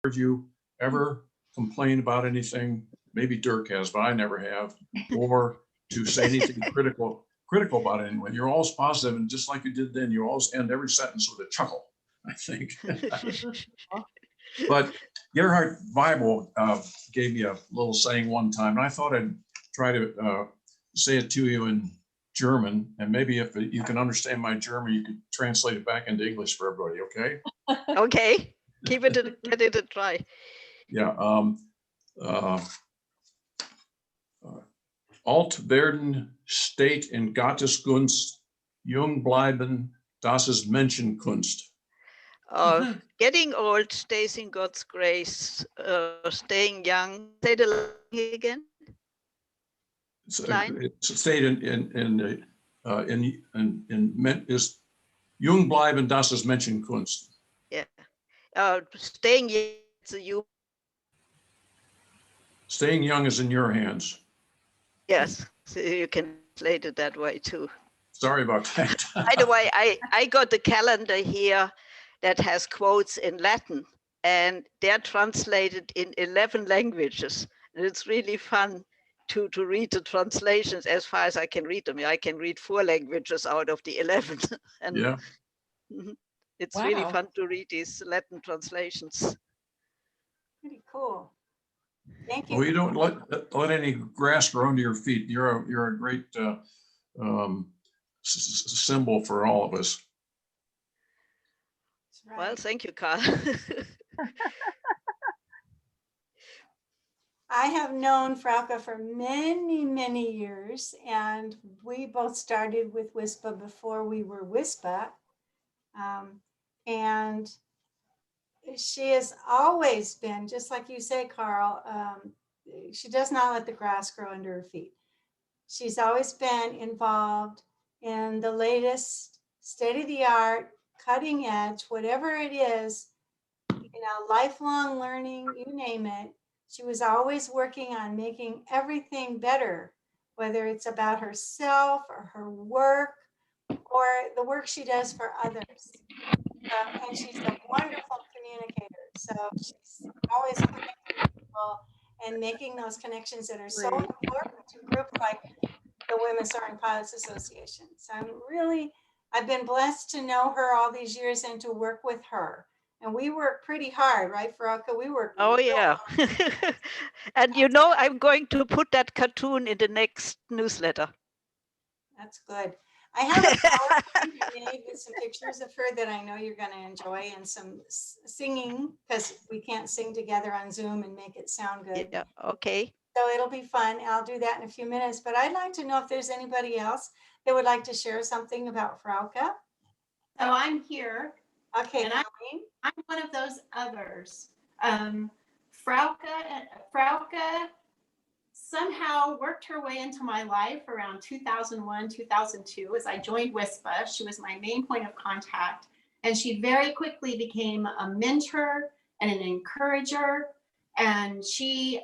heard you ever complain about anything. Maybe Dirk has, but I never have, or to say anything critical about anyone. You're always positive, and just like you did then, you always end every sentence with a chuckle, I think. But Gerhard Weibel gave me a little saying one time, and I thought I'd try to say it to you in German, and maybe if you can understand my German, you could translate it back into English for everybody, okay? Okay, give it a try. Yeah. Alt werden, steht in Gottes Gunst, jung bleiben, das ist Menschenkunst. Getting old stays in God's grace, staying young. Say the line again. It's stated is jung bleiben, das ist Menschenkunst. Yeah. Staying young. Staying young is in your hands. Yes, so you can translate it that way too. Sorry about that. By the way, I got the calendar here that has quotes in Latin, and they're translated in 11 languages. And it's really fun to read the translations as far as I can read them. I can read 4 languages out of the 11. And yeah. It's really fun to read these Latin translations. Pretty cool. Thank you. Well, you don't let any grass grow under your feet. You're a great symbol for all of us. Right. Well, thank you, Carl. I have known Frauke for many, many years, and we both started with WSPA before we were WSPA. And she has always been, just like you say, Carl, she does not let the grass grow under her feet. She's always been involved in the latest state-of-the-art, cutting edge, whatever it is, lifelong learning, you name it. She was always working on making everything better, whether it's about herself or her work or the work she does for others. And she's a wonderful communicator. So she's always connecting with people and making those connections that are so important to groups like the Women Soaring Pilots Association. So I've been blessed to know her all these years and to work with her. And we work pretty hard, right, Frauke? We work. Oh, yeah. And I'm going to put that cartoon in the next newsletter. That's good. I have a PowerPoint made with some pictures of her that I know you're going to enjoy, and some singing, because we can't sing together on Zoom and make it sound good. Yeah, okay. So it'll be fun. I'll do that in a few minutes. But I'd like to know if there's anybody else that would like to share something about Frauke. Oh, I'm here. Okay, and I'm one of those others. Frauke somehow worked her way into my life around 2001, 2002 as I joined WSPA. She was my main point of contact, and she very quickly became a mentor and an encourager, and she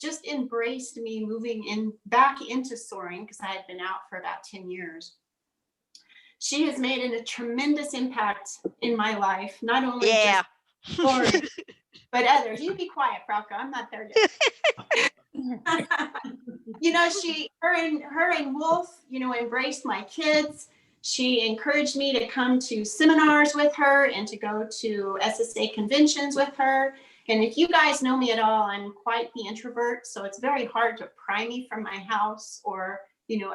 just embraced me moving back into soaring because I had been out for about 10 years. She has made a tremendous impact in my life, not only just soaring, but others. You be quiet, Frauke, I'm not there yet. Her and Wolf, embraced my kids. She encouraged me to come to seminars with her and to go to SSA conventions with her. And if you guys know me at all, I'm quite the introvert, so it's very hard to pry me from my house or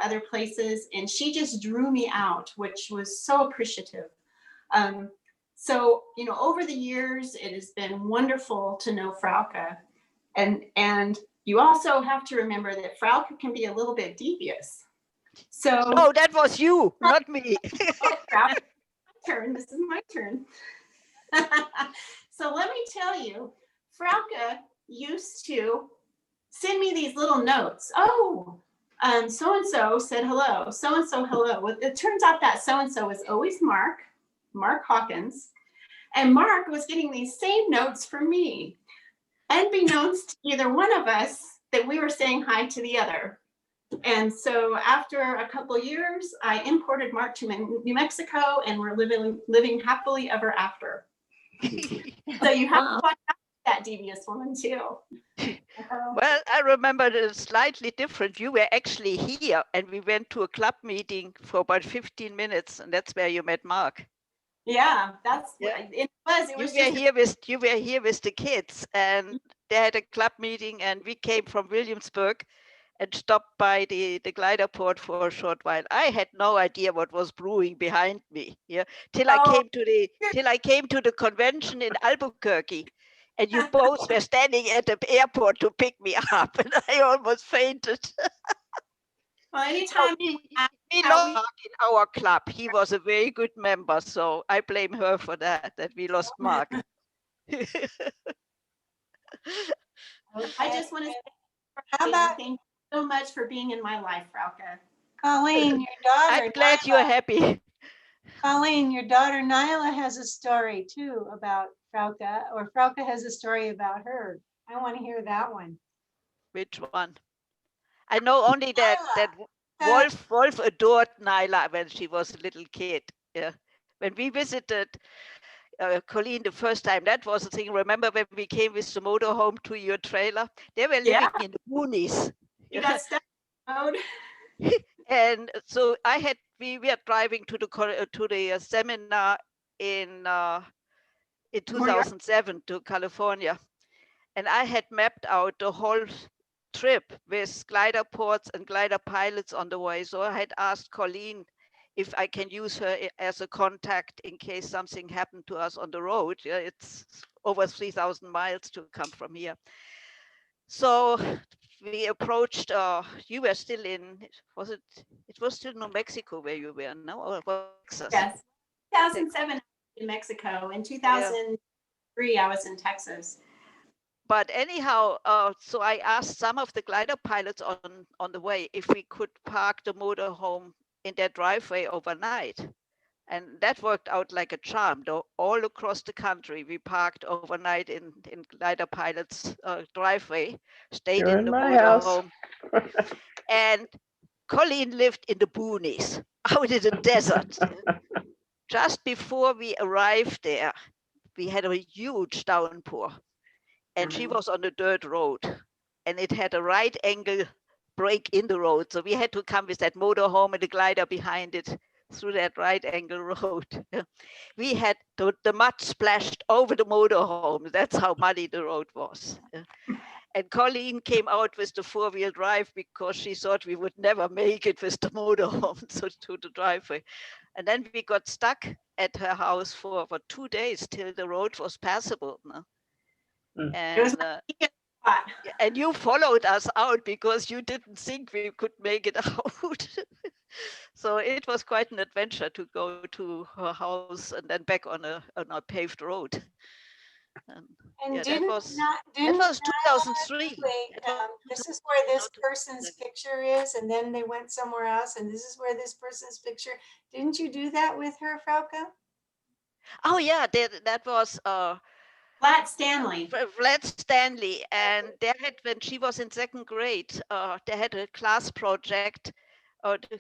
other places. And she just drew me out, which was so appreciative. So over the years, it has been wonderful to know Frauke. And you also have to remember that Frauke can be a little bit devious. So that was you, not me. Frauke, turn. This is my turn. So let me tell you, Frauke used to send me these little notes. Oh, so-and-so said hello. So-and-so hello. Well, it turns out that so-and-so is always Mark Hawkins. And Mark was getting these same notes from me. Unbeknownst to either one of us that we were saying hi to the other. And so after a couple of years, I imported Mark to New Mexico, and we're living happily ever after. So you have to watch out that devious woman too. Well, I remember it slightly different. You were actually here and we went to a club meeting for about 15 minutes and that's where you met Mark. Yeah, that's Yeah. it was. It You was were just here with the kids and they had a club meeting and we came from Williamsburg and stopped by the glider port for a short while. I had no idea what was brewing behind me. Yeah, till I Oh. came to the convention in Albuquerque, and you both were standing at the airport to pick me up, and I almost fainted. well, So anytime we how lost Mark in our club. He was a very good member, so I blame her for that we lost Mark. I just want to How say about thank you so much for being in my life, Frauke. Colleen, your daughter? I'm glad you're happy. Colleen, your daughter Nyla has a story too about Frauke, or Frauke has a story about her. I want to hear that one. Which one? I know only that Nyla. Wolf adored Nyla when she was a little kid. Yeah, when we visited Colleen the first time, that was the thing. Remember when we came with the motorhome to your trailer? They were living in the boonies. You got stuck in the road. And so we were driving to the seminar in 2007 to California, and I had mapped out the whole trip with glider ports and glider pilots on the way. So I had asked Colleen if I can use her as a contact in case something happened to us on the road. Yeah, it's over 3,000 miles to come from here. So we approached, you were still in, it was still New Mexico where you were, no? Or Texas? Yes, 2007 in Mexico. In 2003, I was in Texas. But anyhow, so I asked some of the glider pilots on the way if we could park the motorhome in their driveway overnight. And that worked out like a charm. Though all across the country, we parked overnight in glider pilots' driveway, stayed in the motorhome. And Colleen lived in the boonies, out in the desert. Just before we arrived there, we had a huge downpour. And she was on a dirt road and it had a right angle break in the road. So we had to come with that motorhome and the glider behind it through that right angle road. We had the mud splashed over the motorhome. That's how muddy the road was. And Colleen came out with the 4-wheel drive because she thought we would never make it with the motorhome so to the driveway. And then we got stuck at her house for 2 days till the road was passable. No? And you followed us out because you didn't think we could make it out. So it was quite an adventure to go to her house and then back on a paved road. And yeah, that was 2003. This is where this person's picture is, and then they went somewhere else, and this is where this person's picture. Didn't you do that with her, Frauke? Oh yeah, that was Flat Stanley. Flat Stanley, and they had, when she was in 2nd grade, they had a class project.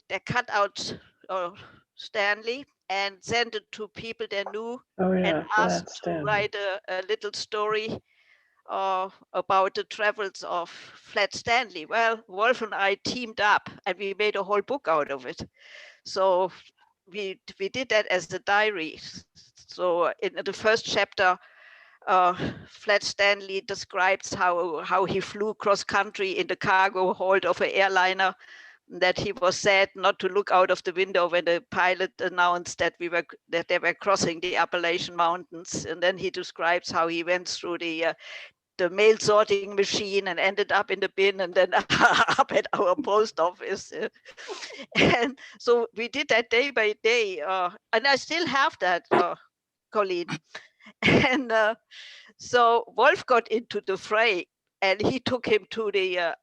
They cut out Stanley and sent it to people they knew and asked to write a little story about the travels of Flat Stanley. Well, Wolf and I teamed up and we made a whole book out of it. So we did that as a diary. So in the first chapter, Flat Stanley describes how he flew cross country in the cargo hold of an airliner, that he was sad not to look out of the window when the pilot announced that they were crossing the Appalachian Mountains. And then he describes how he went through the mail sorting machine and ended up in the bin and then up at our post office. And so we did that day by day. And I still have that, Colleen. And so Wolf got into the fray and he took him to the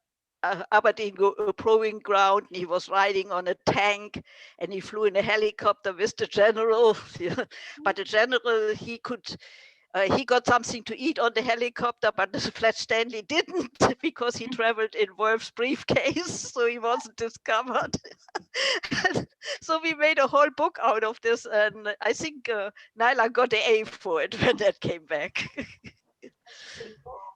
Aberdeen proving ground. And he was riding on a tank and he flew in a helicopter with the general. But the general, he got something to eat on the helicopter, but the Flat Stanley didn't because he traveled in Wolf's briefcase, so he wasn't discovered. So we made a whole book out of this, and I think Nyla got an A for it when that came back.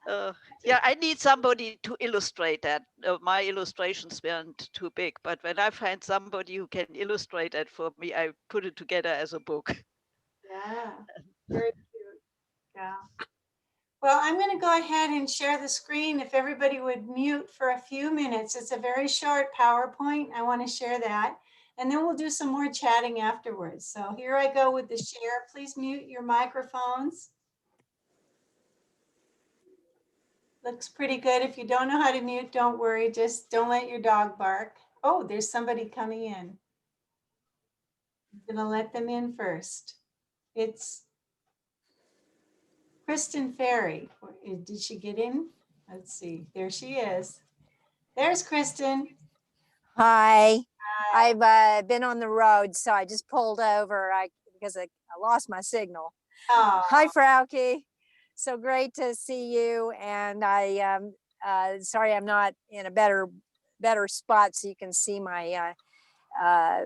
Yeah, I need somebody to illustrate that. My illustrations weren't too big, but when I find somebody who can illustrate that for me, I put it together as a book. Yeah, very cute. Yeah. Well, I'm going to go ahead and share the screen. If everybody would mute for a few minutes. It's a very short PowerPoint. I want to share that. And then we'll do some more chatting afterwards. So here I go with the share. Please mute your microphones. Looks pretty good. If you don't know how to mute, don't worry. Just don't let your dog bark. Oh, there's somebody coming in. I'm going to let them in first. It's Kristen Ferry. Did she get in? Let's see. There she is. There's Kristen. Hi, Hi. I've been on the road, so I just pulled over because I lost my signal. Oh, Hi, Frauke. So great to see you. And sorry I'm not in a better spot so you can see my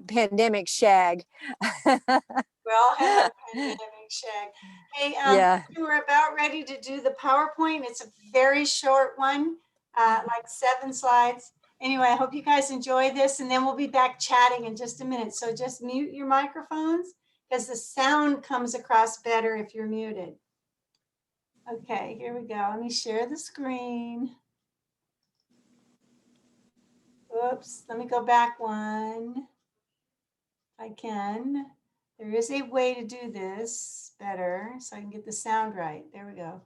pandemic shag. we all have our pandemic shag. Hey, Yeah. we were about ready to do the PowerPoint. It's a very short one, like 7 slides. Anyway, I hope you guys enjoy this, and then we'll be back chatting in just a minute. So just mute your microphones because the sound comes across better if you're muted. Okay, here we go. Let me share the screen. Oops, let me go back one. If I can. There is a way to do this better so I can get the sound right. There we go.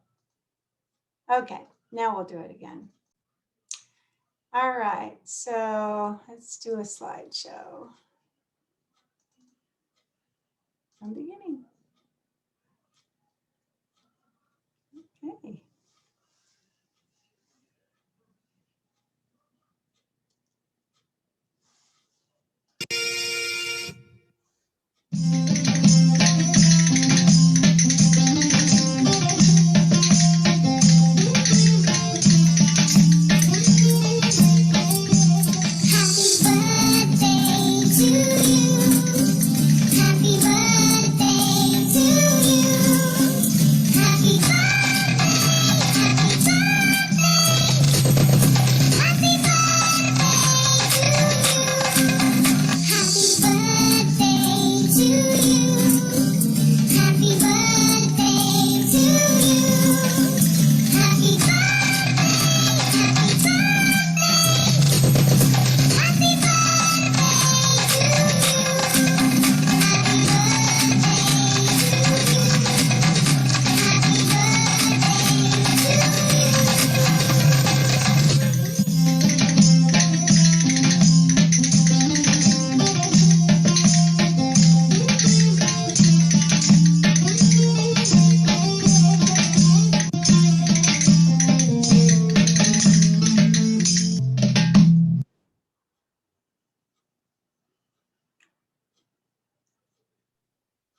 Okay, now we'll do it again. All right, so let's do a slideshow from the beginning. Okay.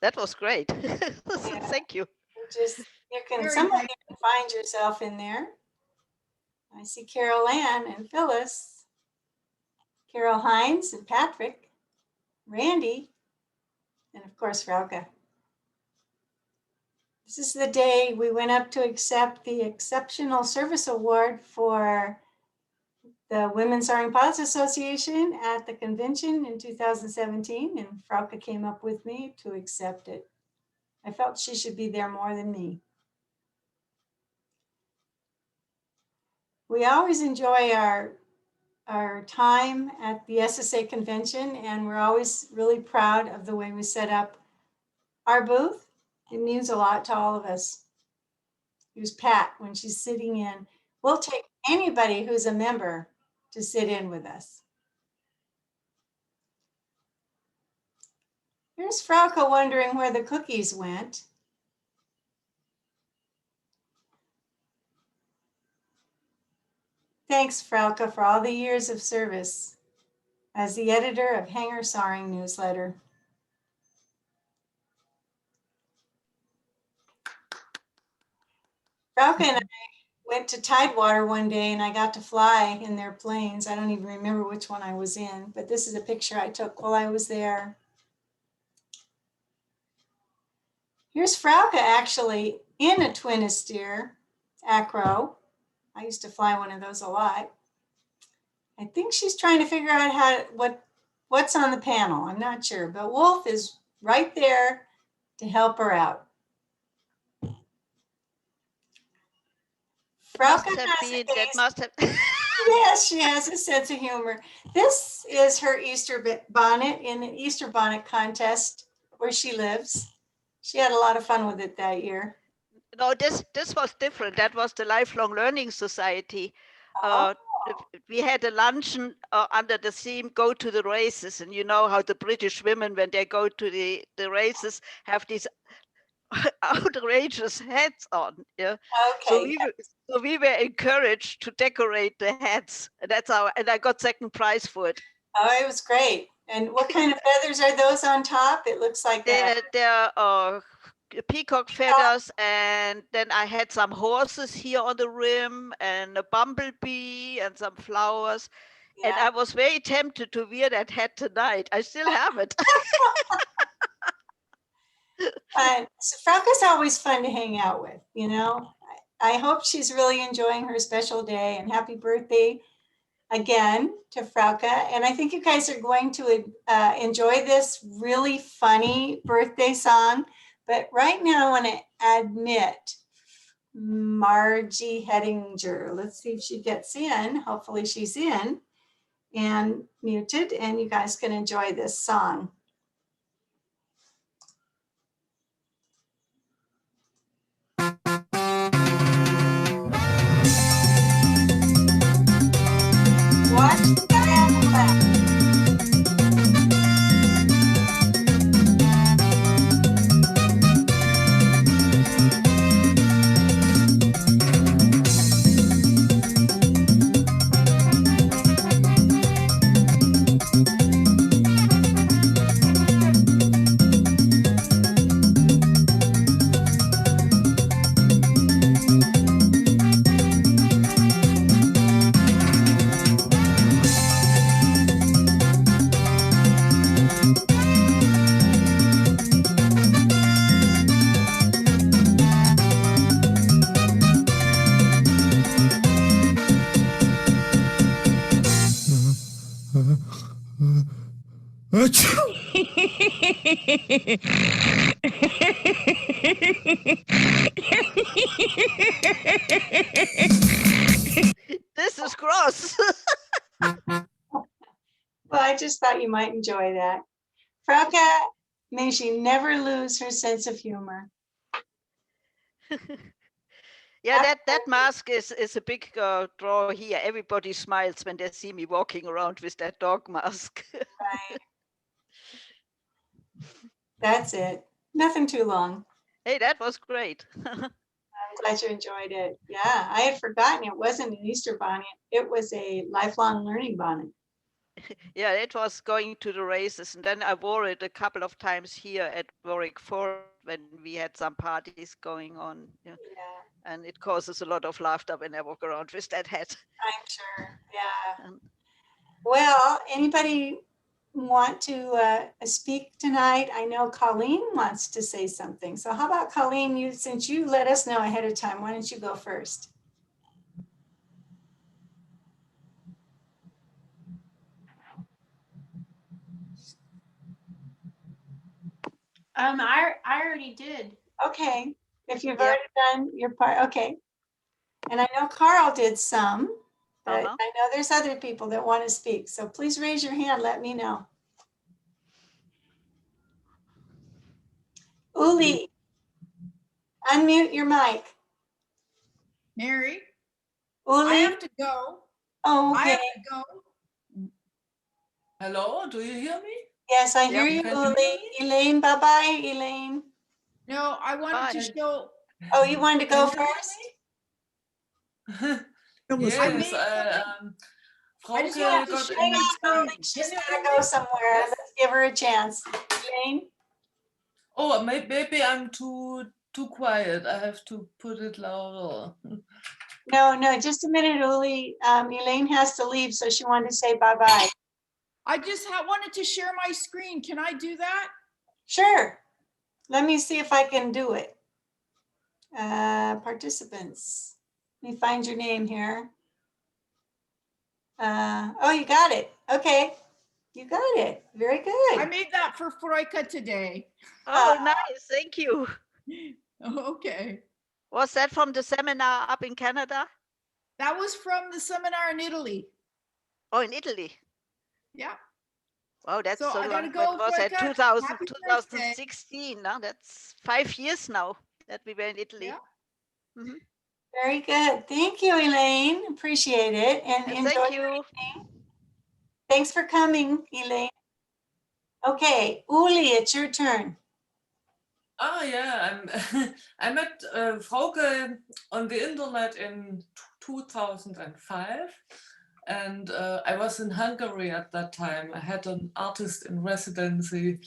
That was great. Thank you. Some of you can find yourself in there. I see Carol Ann and Phyllis, Carol Hines and Patrick, Randy, and of course, Frauke. This is the day we went up to accept the Exceptional Service Award for the Women's Soaring Pilots Association at the convention in 2017, and Frauke came up with me to accept it. I felt she should be there more than me. We always enjoy our time at the SSA convention, and we're always really proud of the way we set up our booth. It means a lot to all of us. Here's Pat when she's sitting in. We'll take anybody who's a member to sit in with us. Here's Frauke wondering where the cookies went. Thanks, Frauke, for all the years of service as the editor of Hangar Soaring newsletter. Frauke and I went to Tidewater one day and I got to fly in their planes. I don't even remember which one I was in, but this is a picture I took while I was there. Here's Frauke actually in a twin-steer acro. I used to fly one of those a lot. I think she's trying to figure out what's on the panel. I'm not sure, but Wolf is right there to help her out. Frauke Must have has been, a that must have. yes, she has a sense of humor. This is her Easter bonnet in an Easter bonnet contest where she lives. She had a lot of fun with it that year. No, this was different. That was the Lifelong Learning Society. Oh, We had a luncheon under the theme "Go to the Races," and you know how the British women, when they go to the races, have these outrageous hats on. Yeah, so okay. we were encouraged to decorate the hats. And that's how, and I got second prize for it. Oh, it was great. And what kind of feathers are those on top? It looks like a They're peacock feathers, and then I had some horses here on the rim, and a bumblebee, and some flowers. And yeah. I was very tempted to wear that hat tonight. I still have it. So Frauke's always fun to hang out with, you know. I hope she's really enjoying her special day, and happy birthday again to Frauke. And I think you guys are going to enjoy this really funny birthday song. But right now I want to admit Margie Hettinger. Let's see if she gets in. Hopefully she's in and muted, and you guys can enjoy this song. Watch and laugh. This is gross. Well, I just thought you might enjoy that. Frauke, may she never lose her sense of humor. Yeah, that mask is a big draw here. Everybody smiles when they see me walking around with that dog mask. Right. That's it. Nothing too long. Hey, that was great. I'm glad you enjoyed it. Yeah, I had forgotten it wasn't an Easter bonnet. It was a lifelong learning bonnet. Yeah, it was going to the races, and then I wore it a couple of times here at Warwick Forest when we had some parties going on. Yeah. Yeah, And it causes a lot of laughter when I walk around with that hat. I'm sure. Yeah. Um, Well, anybody want to speak tonight? I know Colleen wants to say something. So how about Colleen, since you let us know ahead of time, why don't you go first? I already did. Okay, if you've Yep. already done your part, okay. And I know Carl did some, but Uh-huh. I know there's other people that want to speak. So please raise your hand, let me know. Uli, unmute your mic. Mary, Uli, I have to go. oh, I okay. have to go. Hello, do you hear me? Yes, I hear Yep. you, Can you hear Uli. me? Elaine, bye-bye, Elaine. No, I wanted to Fine. show. Oh, you wanted to go Can you hear first? me? Yes, I Frauke just wanted to got show in Hang the on, Uli, screen. she's Can you gotta hear go me? somewhere. Yes. Let's give her a chance. Elaine? Oh, maybe I'm too quiet. I have to put it louder. No, just a minute, Uli. Elaine has to leave, so she wanted to say bye-bye. I just wanted to share my screen. Can I do that? Sure. Let me see if I can do it. Participants. Let me find your name here. Oh, you got it. Okay. You got it. Very I good. made that for Frauke today. Oh, nice. Thank you. Okay. Was that from the seminar up in Canada? That was from the seminar in Italy. Oh, in Italy. Yeah. Wow, that's So so I gotta long. go, When was that? Frauke. 2000, Happy birthday. 2016. Now that's 5 years now that we were in Italy. Yeah. Mhm. Very good. Thank you, Elaine. Appreciate it. And And enjoy. thank you. Thanks for coming, Elaine. Okay, Uli, it's your turn. Ah, yeah, I met Frauke on the internet in 2005, and I was in Hungary at that time. I had an artist in residency,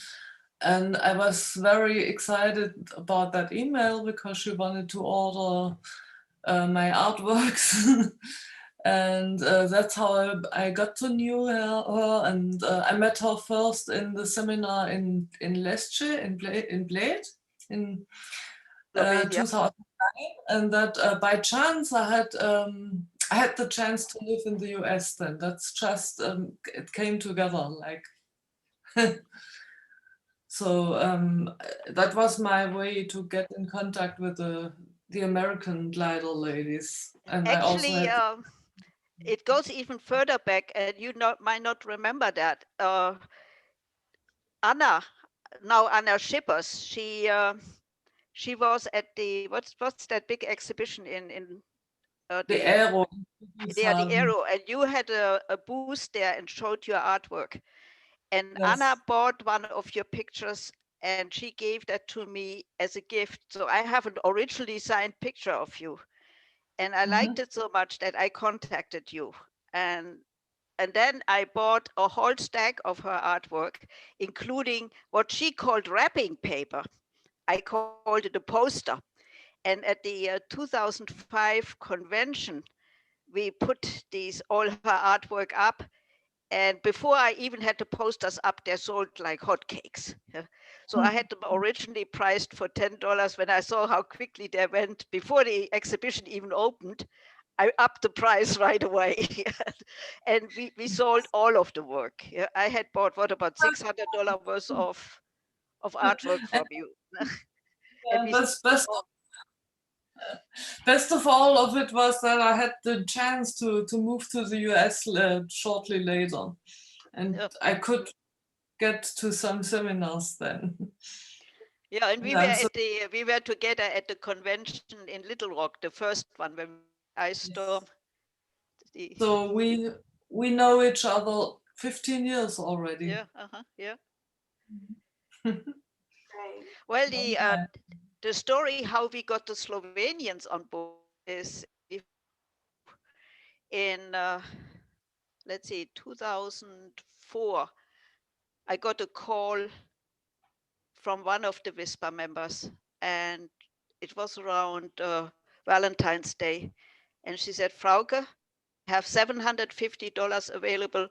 and I was very excited about that email because she wanted to order my artworks. And that's how I got to know her, and I met her first in the seminar in Lesce, in Bled, in Slovenia. 2009, and that by chance I had the chance to live in the US then. That's just it came together like. So that was my way to get in contact with the American glider ladies, and I also Actually, had. it goes even further back, and you might not remember that. Anna, now Anna Schippers, she was at the what's that big exhibition in The Aero. the Aero, and you had a booth there and showed your artwork. And Yes. Anna bought one of your pictures and she gave that to me as a gift. So I have an originally signed picture of you. And I liked it so much that I contacted you. And then I bought a whole stack of her artwork, including what she called wrapping paper. I called it a poster. And at the 2005 convention, we put all her artwork up. And before I even had the posters up, they sold like hotcakes. Yeah. So I had them originally priced for $10. When I saw how quickly they went before the exhibition even opened, I upped the price right away. And we sold all of the work. Yeah. I had bought about $600 worth of artwork from you. And we Best of all of it was that I had the chance to move to the US shortly later, and Yeah. I could get to some seminars then. Yeah, and we Yeah, were so- we were together at the convention in Little Rock, the first one when Ice Storm. So we know each other 15 years already. Yeah, yeah. Great. Well, Okay. the story how we got the Slovenians on board is in let's see, 2004. I got a call from one of the WSPA members, and it was around Valentine's Day, and she said, "Frauke, I have $750 available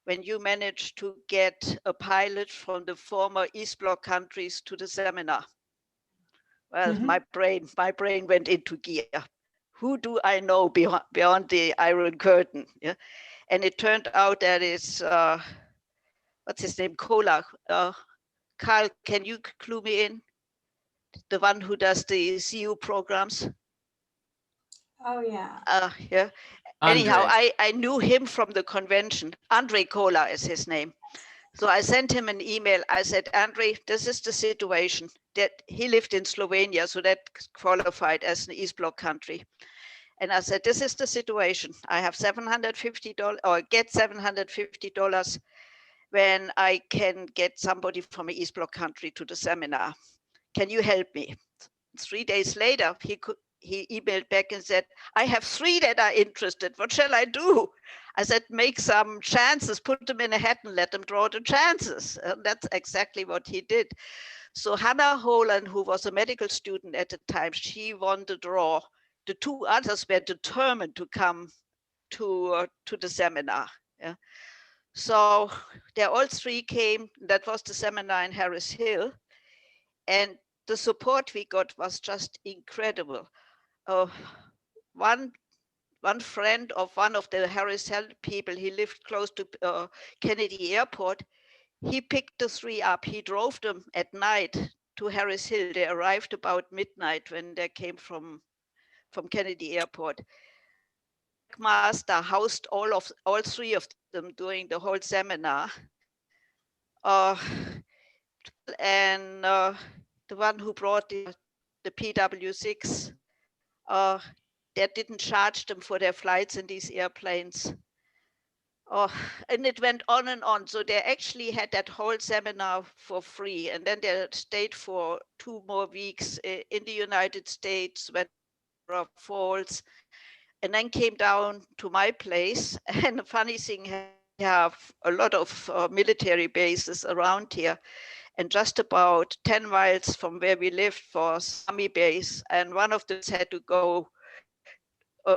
when you manage to get a pilot from the former East Bloc countries to the seminar." Well, my brain went into gear. Who do I know beyond the Iron Curtain? Yeah, and it turned out that it's what's his name, Kola. Carl, can you clue me in? The one who does the CU programs. Oh, yeah. Yeah. Anyhow, I knew him from the convention. Andre Kola is his name. So I sent him an email. I said, Andre, this is the situation. That he lived in Slovenia, so that qualified as an East Bloc country. And I said, this is the situation. I have $750 or get $750 when I can get somebody from an East Bloc country to the seminar. Can you help me? 3 days later, he emailed back and said, I have 3 that are interested. What shall I do? I said, make some chances, put them in a hat and let them draw the chances. And that's exactly what he did. So Hannah Holland, who was a medical student at the time, she won the draw. The 2 others were determined to come to the seminar. Yeah. So they all 3 came. That was the seminar in Harris Hill. And the support we got was just incredible. one friend of one of the Harris Health people, he lived close to Kennedy Airport. He picked the three up. He drove them at night to Harris Hill. They arrived about midnight when they came from Kennedy Airport. Master housed all three of them during the whole seminar. And the one who brought the PW6, they didn't charge them for their flights in these airplanes. And it went on and on. So they actually had that whole seminar for free. And then they stayed for 2 more weeks in the United States, went to Falls, and then came down to my place. And the funny thing, we have a lot of military bases around here. And just about 10 miles from where we lived was Army base. And one of them had to go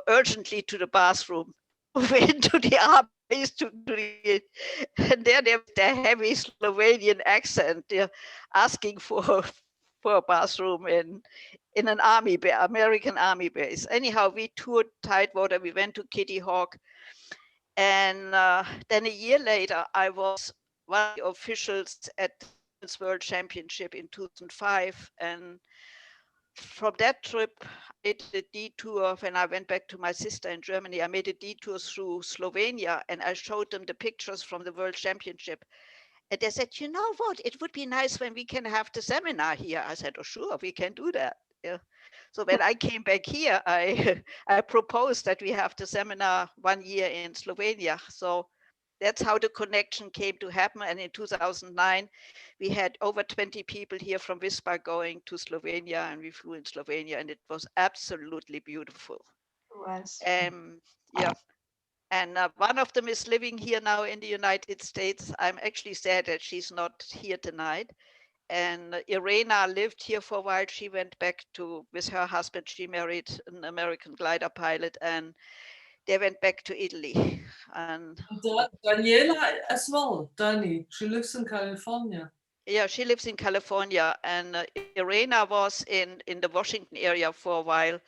urgently to the bathroom, into the army base and there they have their heavy Slovenian accent. They're asking for a bathroom in an American army base. Anyhow, we toured Tidewater, we went to Kitty Hawk. And then a year later, I was one of the officials at the Women's World Championship in 2005. And from that trip, I did a detour when I went back to my sister in Germany. I made a detour through Slovenia and I showed them the pictures from the World Championship. And they said, you know what, it would be nice when we can have the seminar here. I said, oh, sure, we can do that. Yeah. So when I came back here, I proposed that we have the seminar 1 year in Slovenia. So that's how the connection came to happen. And in 2009, we had over 20 people here from WSPA going to Slovenia, and we flew in Slovenia, and it was absolutely beautiful. It was. Yeah. And one of them is living here now in the United States. I'm actually sad that she's not here tonight. And Irena lived here for a while. She went back with her husband. She married an American glider pilot, and they went back to Italy. And Daniela as well, Dani, she lives in California. Yeah, she lives in California, and Irena was in the Washington area for a while.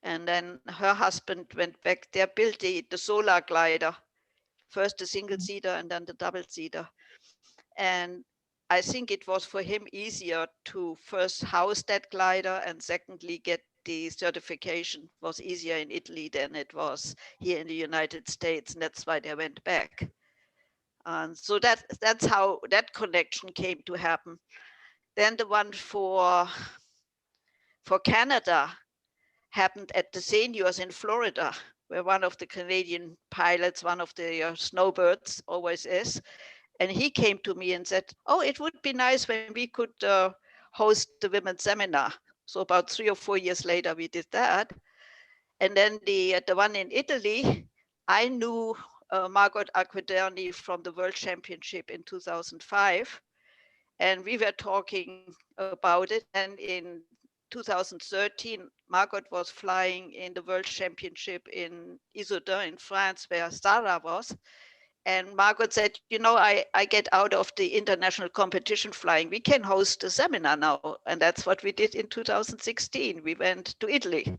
And then her husband went back. They built the solar glider, first the single seater and then the double seater. And I think it was for him easier to first house that glider and secondly get the certification. Was easier in Italy than it was here in the United States, and that's why they went back. And so that's how that connection came to happen. Then the one for Canada happened at the seniors in Florida, where one of the Canadian pilots, one of the snowbirds always is. And he came to me and said, oh, it would be nice when we could host the women's seminar. So about 3 or 4 years later, we did that. And then the one in Italy, I knew Margot Acquederni from the World Championship in 2005. And we were talking about it. And in 2013, Margot was flying in the World Championship in Issoudun in France, where Sarah was. And Margot said, you know, I get out of the international competition flying. We can host a seminar now. And that's what we did in 2016. We went to Italy.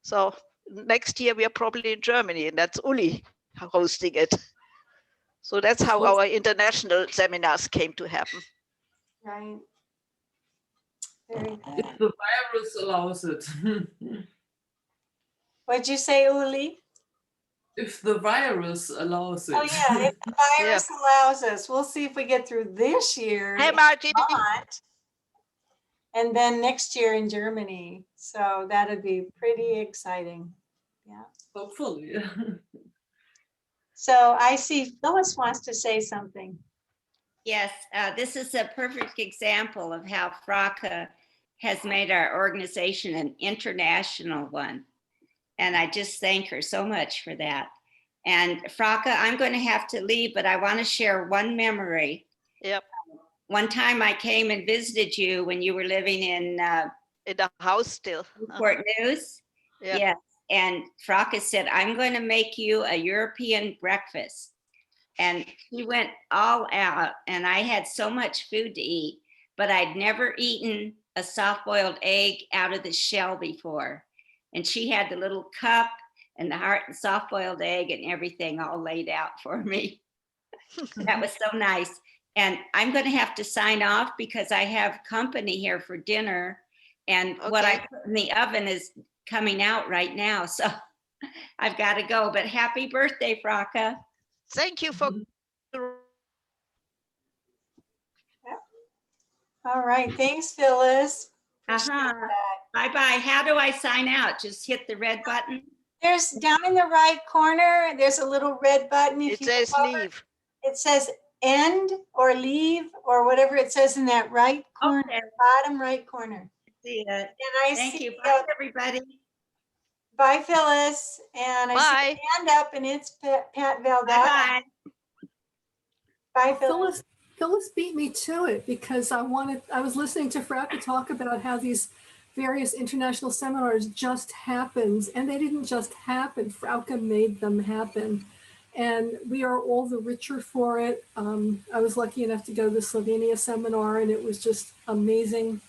So next year we are probably in Germany, and that's Uli hosting it. So that's how our international seminars came to happen. Right. Very If good. the virus allows it. What'd you say, Uli? If the virus allows it. Oh yeah, if the virus allows us, we'll see if we get through this year. Hey, Martin. Not. And then next year in Germany. So that'd be pretty exciting. Yeah. Hopefully. So I see Phyllis wants to say something. Yes, this is a perfect example of how Frauke has made our organization an international one. And I just thank her so much for that. And Frauke, I'm going to have to leave, but I want to share one memory. Yep. One time I came and visited you when you were living in the house still. Newport News. Yep. Yes. And Frauke said, I'm going to make you a European breakfast. And he went all out, and I had so much food to eat, but I'd never eaten a soft-boiled egg out of the shell before. And she had the little cup and the heart and soft boiled egg and everything all laid out for me. That was so nice. And I'm going to have to sign off because I have company here for dinner. And what I Okay. put in the oven is coming out right now. So I've got to go. But happy birthday, Frauke. Thank you for. All right, thanks, Phyllis. Appreciate Uh-huh. that. Bye-bye. How do I sign out? Just hit the red button? There's down in the right corner, there's a little red button. If It you says hover, leave. it says end or leave or whatever it says in that right corner, Okay. bottom right corner. See it. And I Thank see, you. Bye, everybody. bye, Phyllis. And I see Bye. a hand up and it's Pat Valdez. Bye-bye. Bye, Phyllis. Phyllis beat me to it because I was listening to Frauke talk about how these various international seminars just happened, and they didn't just happen. Frauke made them happen. And we are all the richer for it. I was lucky enough to go to the Slovenia seminar, and it was just amazing.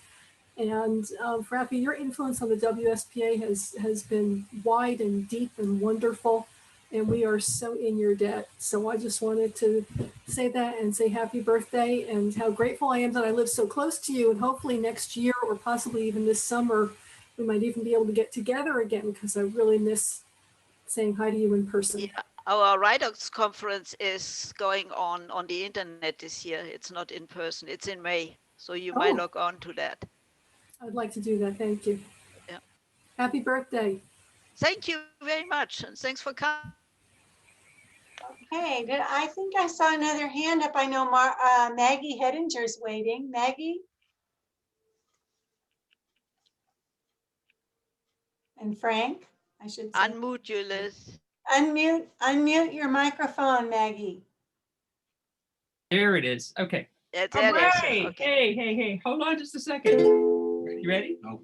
And Frauke, your influence on the WSPA has been wide and deep and wonderful. And we are so in your debt. So I just wanted to say that and say happy birthday and how grateful I am that I live so close to you. And hopefully next year or possibly even this summer, we might even be able to get together again because I really miss saying hi to you in person. Yeah, our writers conference is going on the internet this year. It's not in person. It's in May. So you might Oh. log on to that. I'd like to do that. Thank you. Yeah. Happy birthday. Thank you very much. And thanks for coming. Okay, I think I saw another hand up. I know Maggie Hedinger's waiting. Maggie? And Frank, I should say. Unmute you, Liz. Unmute your microphone, Maggie. There it is. Okay. Yeah, All there it is. right. Okay. Hey. Hold on just a second. You ready? No.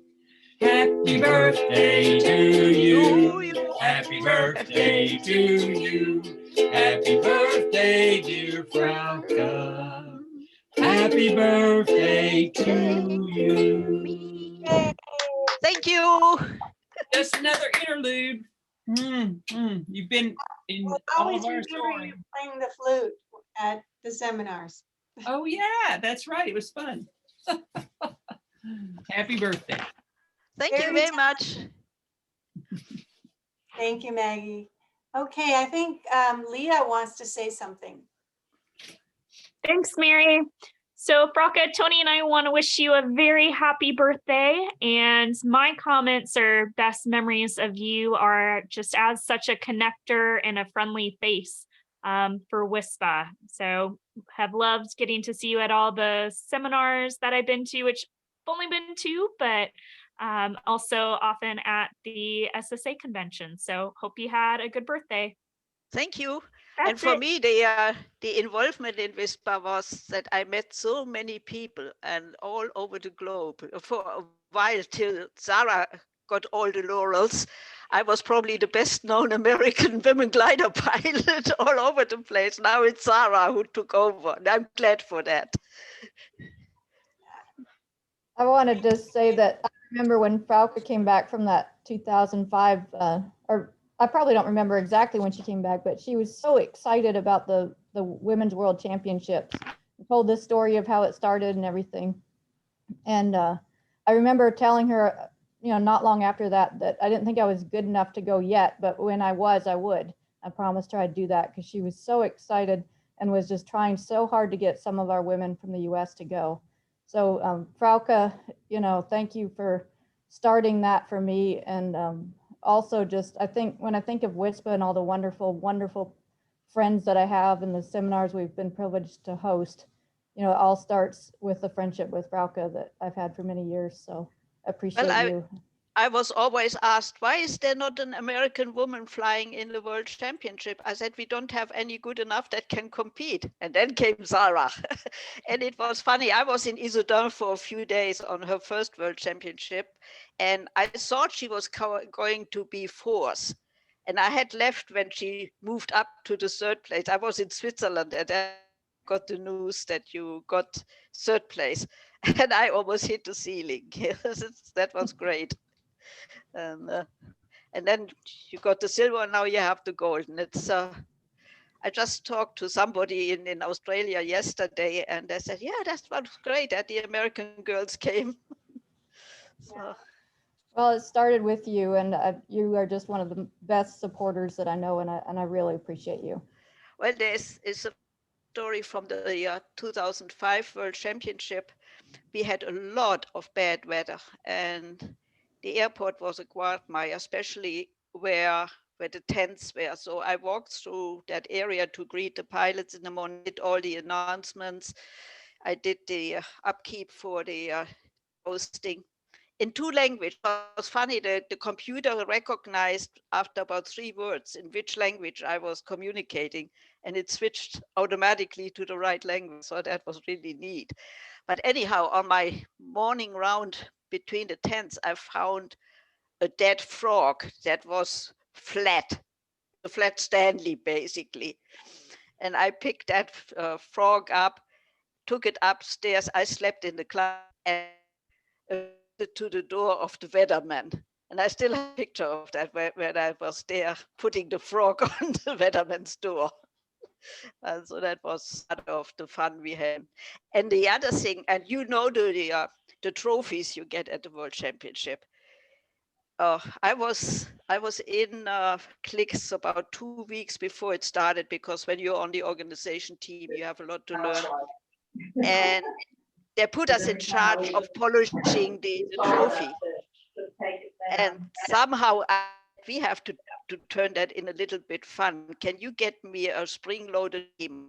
Happy birthday to you. Happy birthday to you. Happy birthday, dear Frauke. Happy birthday to you. Thank you. Just another interlude. You've been in We'll all always of our remember you story. playing the flute at the seminars. Oh yeah, that's right. It was fun. Happy birthday. Thank you very much. Thank you, Maggie. Okay, I think Leah wants to say something. Thanks, Mary. So Frauke, Tony and I want to wish you a very happy birthday. And my comments or best memories of you are just as such a connector and a friendly face for WSPA. So have loved getting to see you at all the seminars that I've been to, which I've only been to, but also often at the SSA convention. So hope you had a good birthday. Thank you. That's and for it. me, the involvement in WSPA was that I met so many people and all over the globe for a while till Sarah got all the laurels. I was probably the best known American women glider pilot all over the place. Now it's Sarah who took over, and I'm glad for that. I wanted to say that I remember when Frauke came back from that 2005, or I probably don't remember exactly when she came back, but she was so excited about the Women's World Championships. She told this story of how it started and everything. And I remember telling her, not long after that, that I didn't think I was good enough to go yet, but when I was, I would. I promised her I'd do that because she was so excited and was just trying so hard to get some of our women from the US to go. So Frauke, thank you for starting that for me. And also just, I think when I think of WSPA and all the wonderful, wonderful friends that I have in the seminars we've been privileged to host, it all starts with the friendship with Frauke that I've had for many years. So I appreciate you. I was always asked, why is there not an American woman flying in the World Championship? I said, we don't have any good enough that can compete. And then came Sarah. And it was funny. I was in Issoudun for a few days on her first World Championship. And I thought she was going to be fourth. And I had left when she moved up to the third place. I was in Switzerland and I got the news that you got third place. And I almost hit the ceiling. That was great. And And then you got the silver, and now you have the gold. And it's, I just talked to somebody in Australia yesterday, and they said, yeah, that's was great that the American girls came. So, Well, it started with you, and you are just one of the best supporters that I know, and I really appreciate you. well, there's is a story from the 2005 World Championship. We had a lot of bad weather, and the airport was a quagmire, especially where the tents were. So I walked through that area to greet the pilots in the morning, did all the announcements. I did the upkeep for the hosting in 2 languages. It was funny that the computer recognized after about 3 words in which language I was communicating, and it switched automatically to the right language. So that was really neat. But anyhow, on my morning round between the tents, I found a dead frog that was flat, a flat Stanley basically. And I picked that frog up, took it upstairs. I slept in the closet and to the door of the weatherman. And I still have a picture of that where I was there putting the frog on the weatherman's door. And so that was part of the fun we had. And the other thing, and you know the trophies you get at the World Championship. I was in Clicks about 2 weeks before it started, because when you're on the organization team, you have a lot to learn. And they put us in charge of polishing the trophy. And somehow we have to turn that in a little bit fun. Can you get me a spring-loaded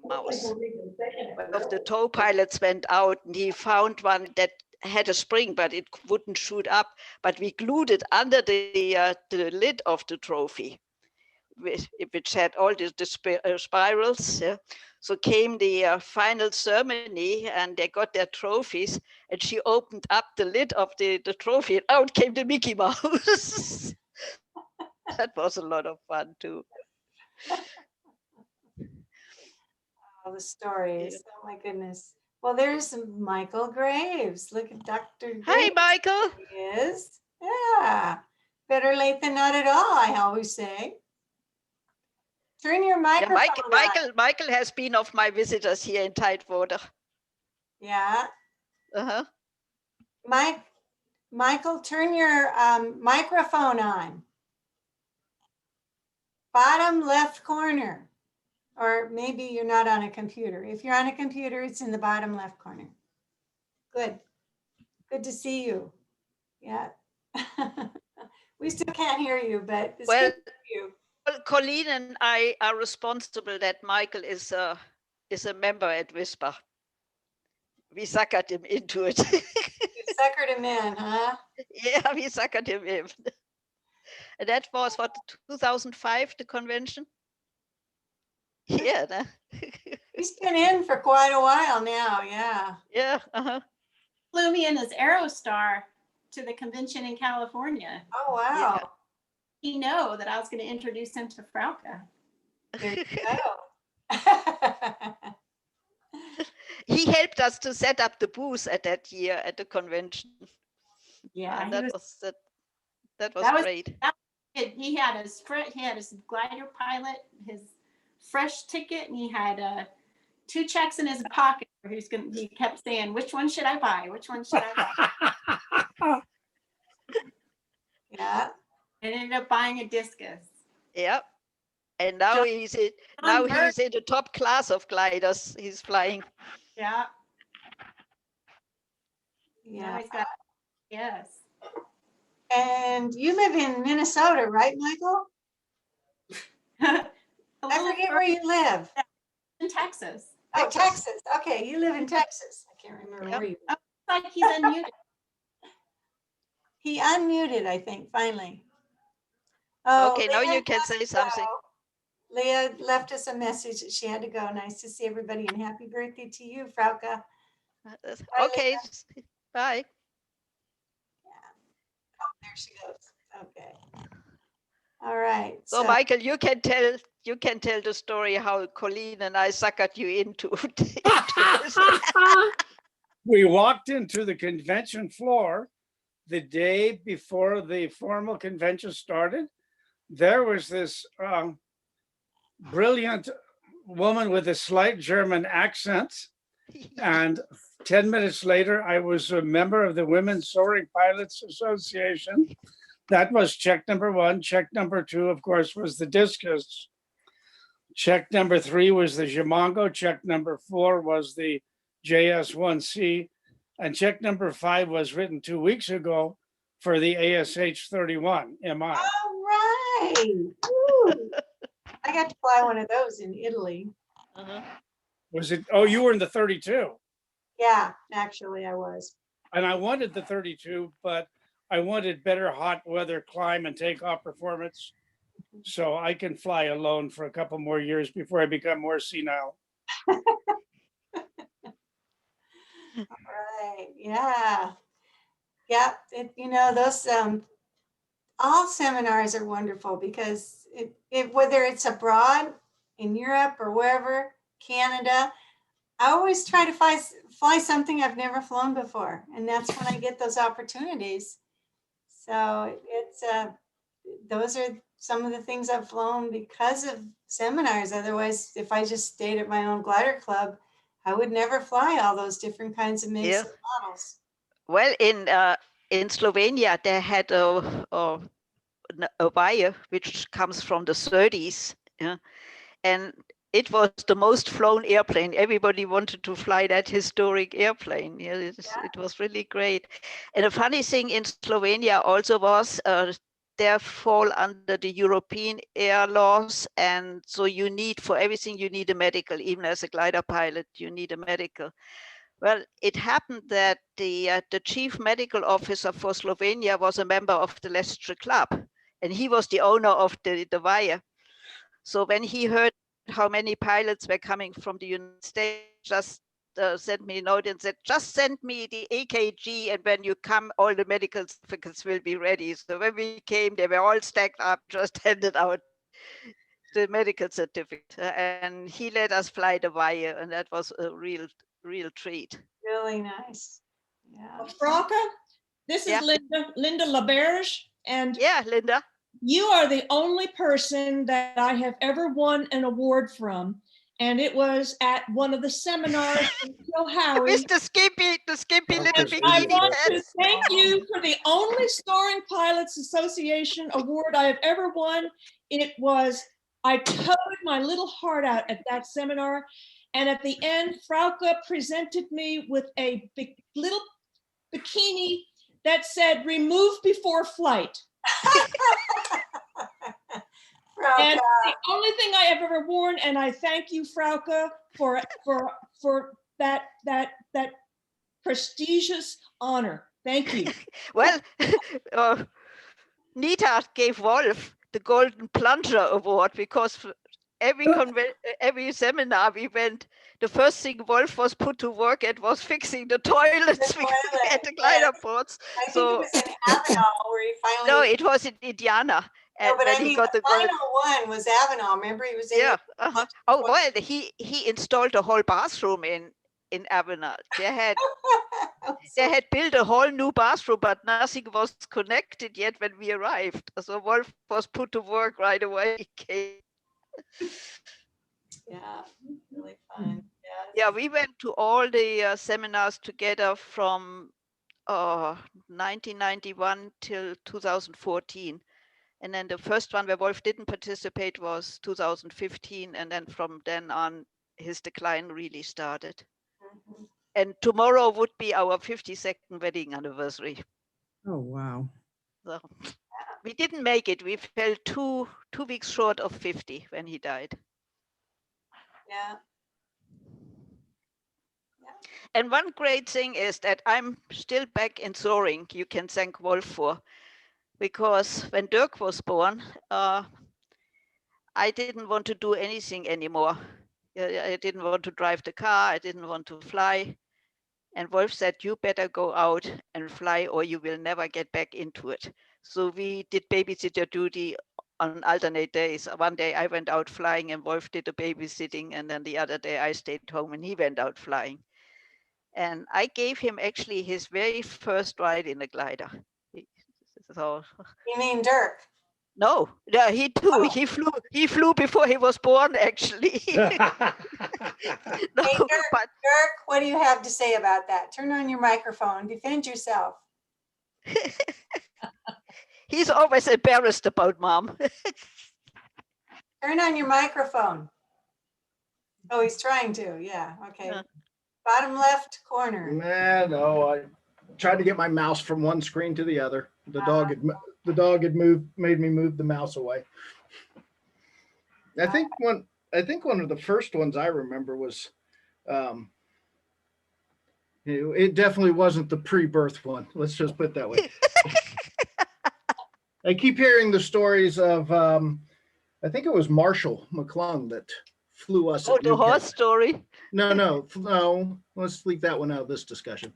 mouse? One of the tow pilots went out and he found one that had a spring, but it wouldn't shoot up. But we glued it under the lid of the trophy, which had all the spirals. Yeah. So came the final ceremony, and they got their trophies, and she opened up the lid of the trophy, and out came the Mickey Mouse. That was a lot of fun too. All the stories. Oh my goodness. Well, there's Michael Graves. Look at Dr. Graves. Hi, Michael. He is. Yeah. Better late than not at all, I always say. Turn your microphone on. Michael has been of my visitors here in Tidewater. Yeah. Uh-huh. Michael, turn your microphone on. Bottom left corner. Or maybe you're not on a computer. If you're on a computer, it's in the bottom left corner. Good. Good to see you. Yeah. We still can't hear you, but it's good to see you. Well, Colleen and I are responsible that Michael is a member at WSPA. We suckered him into it. You suckered him in, huh? Yeah, we suckered him in. And that was what, 2005, the convention? Yeah. No? He's been in for quite a while now, yeah. Yeah. Uh-huh. Flew me in his Aerostar to the convention in California. Oh, wow. Yeah. He know that I was going to introduce him to Frauke. There you go. He helped us to set up the booth at that year at the convention. Yeah, that was great. He had his glider pilot, his fresh ticket, and he had 2 checks in his pocket. He kept saying, "Which one should I buy? Which one should I buy?" Yeah. And ended up buying a discus. Yep. And now he's in the top class of gliders. He's flying. Yeah. Yeah. Yes. And you live in Minnesota, right, Michael? I forget where you live. In Texas. Oh, Texas. Okay, you live in Texas. I can't remember where you live. Like he's unmuted. He unmuted, I think, finally. Oh, okay, now you can say something. Leah left us a message that she had to go. Nice to see everybody, and happy birthday to you, Frauke. Okay, bye. Yeah. Oh, there she goes. Okay. All right. So Michael, you can tell the story how Colleen and I suckered you into this. We walked into the convention floor the day before the formal convention started. there was this brilliant woman with a slight German accent. And 10 minutes later, I was a member of the Women's Soaring Pilots Association. That was check number 1. Check number 2, of course, was the discus. Check number 3 was the Jamongo. Check number 4 was the JS1C. And check number 5 was written 2 weeks ago for the ASH-31 MI. All right. Woo. I got to fly one of those in Italy. Was it? Oh, you were in the 32. Yeah, actually I was. And I wanted the 32, but I wanted better hot weather climb and takeoff performance. So I can fly alone for a couple more years before I become more senile. Right. Yeah. Yeah. You know, those all seminars are wonderful because whether it's abroad in Europe or wherever, Canada, I always try to fly something I've never flown before. And that's when I get those opportunities. So it's those are some of the things I've flown because of seminars. Otherwise, if I just stayed at my own glider club, I would never fly all those different kinds of makes and models. Well, in Slovenia, they had a wire which comes from the 30s, yeah, and it was the most flown airplane. Everybody wanted to fly that historic airplane. Yeah, it was really great. And a funny thing in Slovenia also was they fall under the European air laws, and so you need, for everything you need a medical. Even as a glider pilot, you need a medical. Well, it happened that the chief medical officer for Slovenia was a member of the Leicester Club, and he was the owner of the wire. So when he heard how many pilots were coming from the United States, just sent me a note and said, just send me the EKG, and when you come, all the medical certificates will be ready. So when we came, they were all stacked up, just handed out the medical certificate. And he let us fly the wire, and that was a real treat. Really nice. Yeah. Frauke, this is Linda LaBerge. And yeah, Linda, you are the only person that I have ever won an award from. And it was at one of the seminars in Howie. It's the skimpy little bikini. I want to thank you for the only Soaring Pilots Association award I have ever won. I towed my little heart out at that seminar. And at the end, Frauke presented me with a little bikini that said, remove before flight. And the only thing I have ever worn, and I thank you, Frauke, for that prestigious honor. Thank you. Well, Nita gave Wolf the Golden Plunger Award because every seminar we went, the first thing Wolf was put to work at was fixing the toilets at the glider ports. I think it was in Avenal where he finally. No, it was in Indiana. No, but I mean, the final one was Avenal. Remember, he was in. Yeah. Oh well, he installed a whole bathroom in Avenal. They had built a whole new bathroom, but nothing was connected yet when we arrived. So Wolf was put to work right away. Yeah, really fun. Yeah, we went to all the seminars together from 1991 till 2014. And then the first one where Wolf didn't participate was 2015. And then from then on, his decline really started. Mm-hmm. And tomorrow would be our 52nd wedding anniversary. Oh, wow. So we didn't make it. We fell two weeks short of 50 when he died. Yeah. And one great thing is that I'm still back in soaring. You can thank Wolf for. Because when Dirk was born, I didn't want to do anything anymore. I didn't want to drive the car. I didn't want to fly. And Wolf said, you better go out and fly or you will never get back into it. So we did babysitter duty on alternate days. One day I went out flying and Wolf did the babysitting. And then the other day I stayed home and he went out flying. And I gave him actually his very first ride in a glider. So, you mean Dirk? No, yeah, he too. Oh. He flew before he was born, actually. No, Hey, Dirk, but Dirk, what do you have to say about that? Turn on your microphone. Defend yourself. he's always embarrassed about mom. Turn on your microphone. Oh, he's trying to. Yeah. Okay. Yeah. Bottom left corner. Man, no, I tried to get my mouse from one screen to the other. The dog had made me move the mouse away. I think one of the first ones I remember was, it definitely wasn't the pre-birth one. Let's just put it that way. I keep hearing the stories of, I think it was Marshall McClung that flew us. Oh, at the Newcastle. horse story. No. Let's leave that one out of this discussion.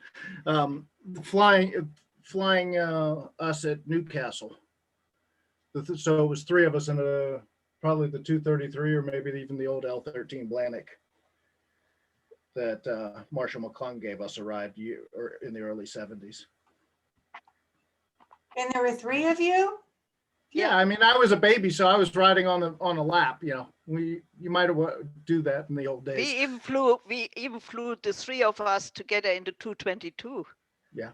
Flying us at Newcastle. So it was three of us in probably the 233 or maybe even the old L-13 Blannick that Marshall McClung gave us a ride in the early 70s. And there were three of you? Yeah, I mean, I was a baby, so I was riding on a lap. You might have do that in the old days. We even flew the three of us together in the 222. Yeah.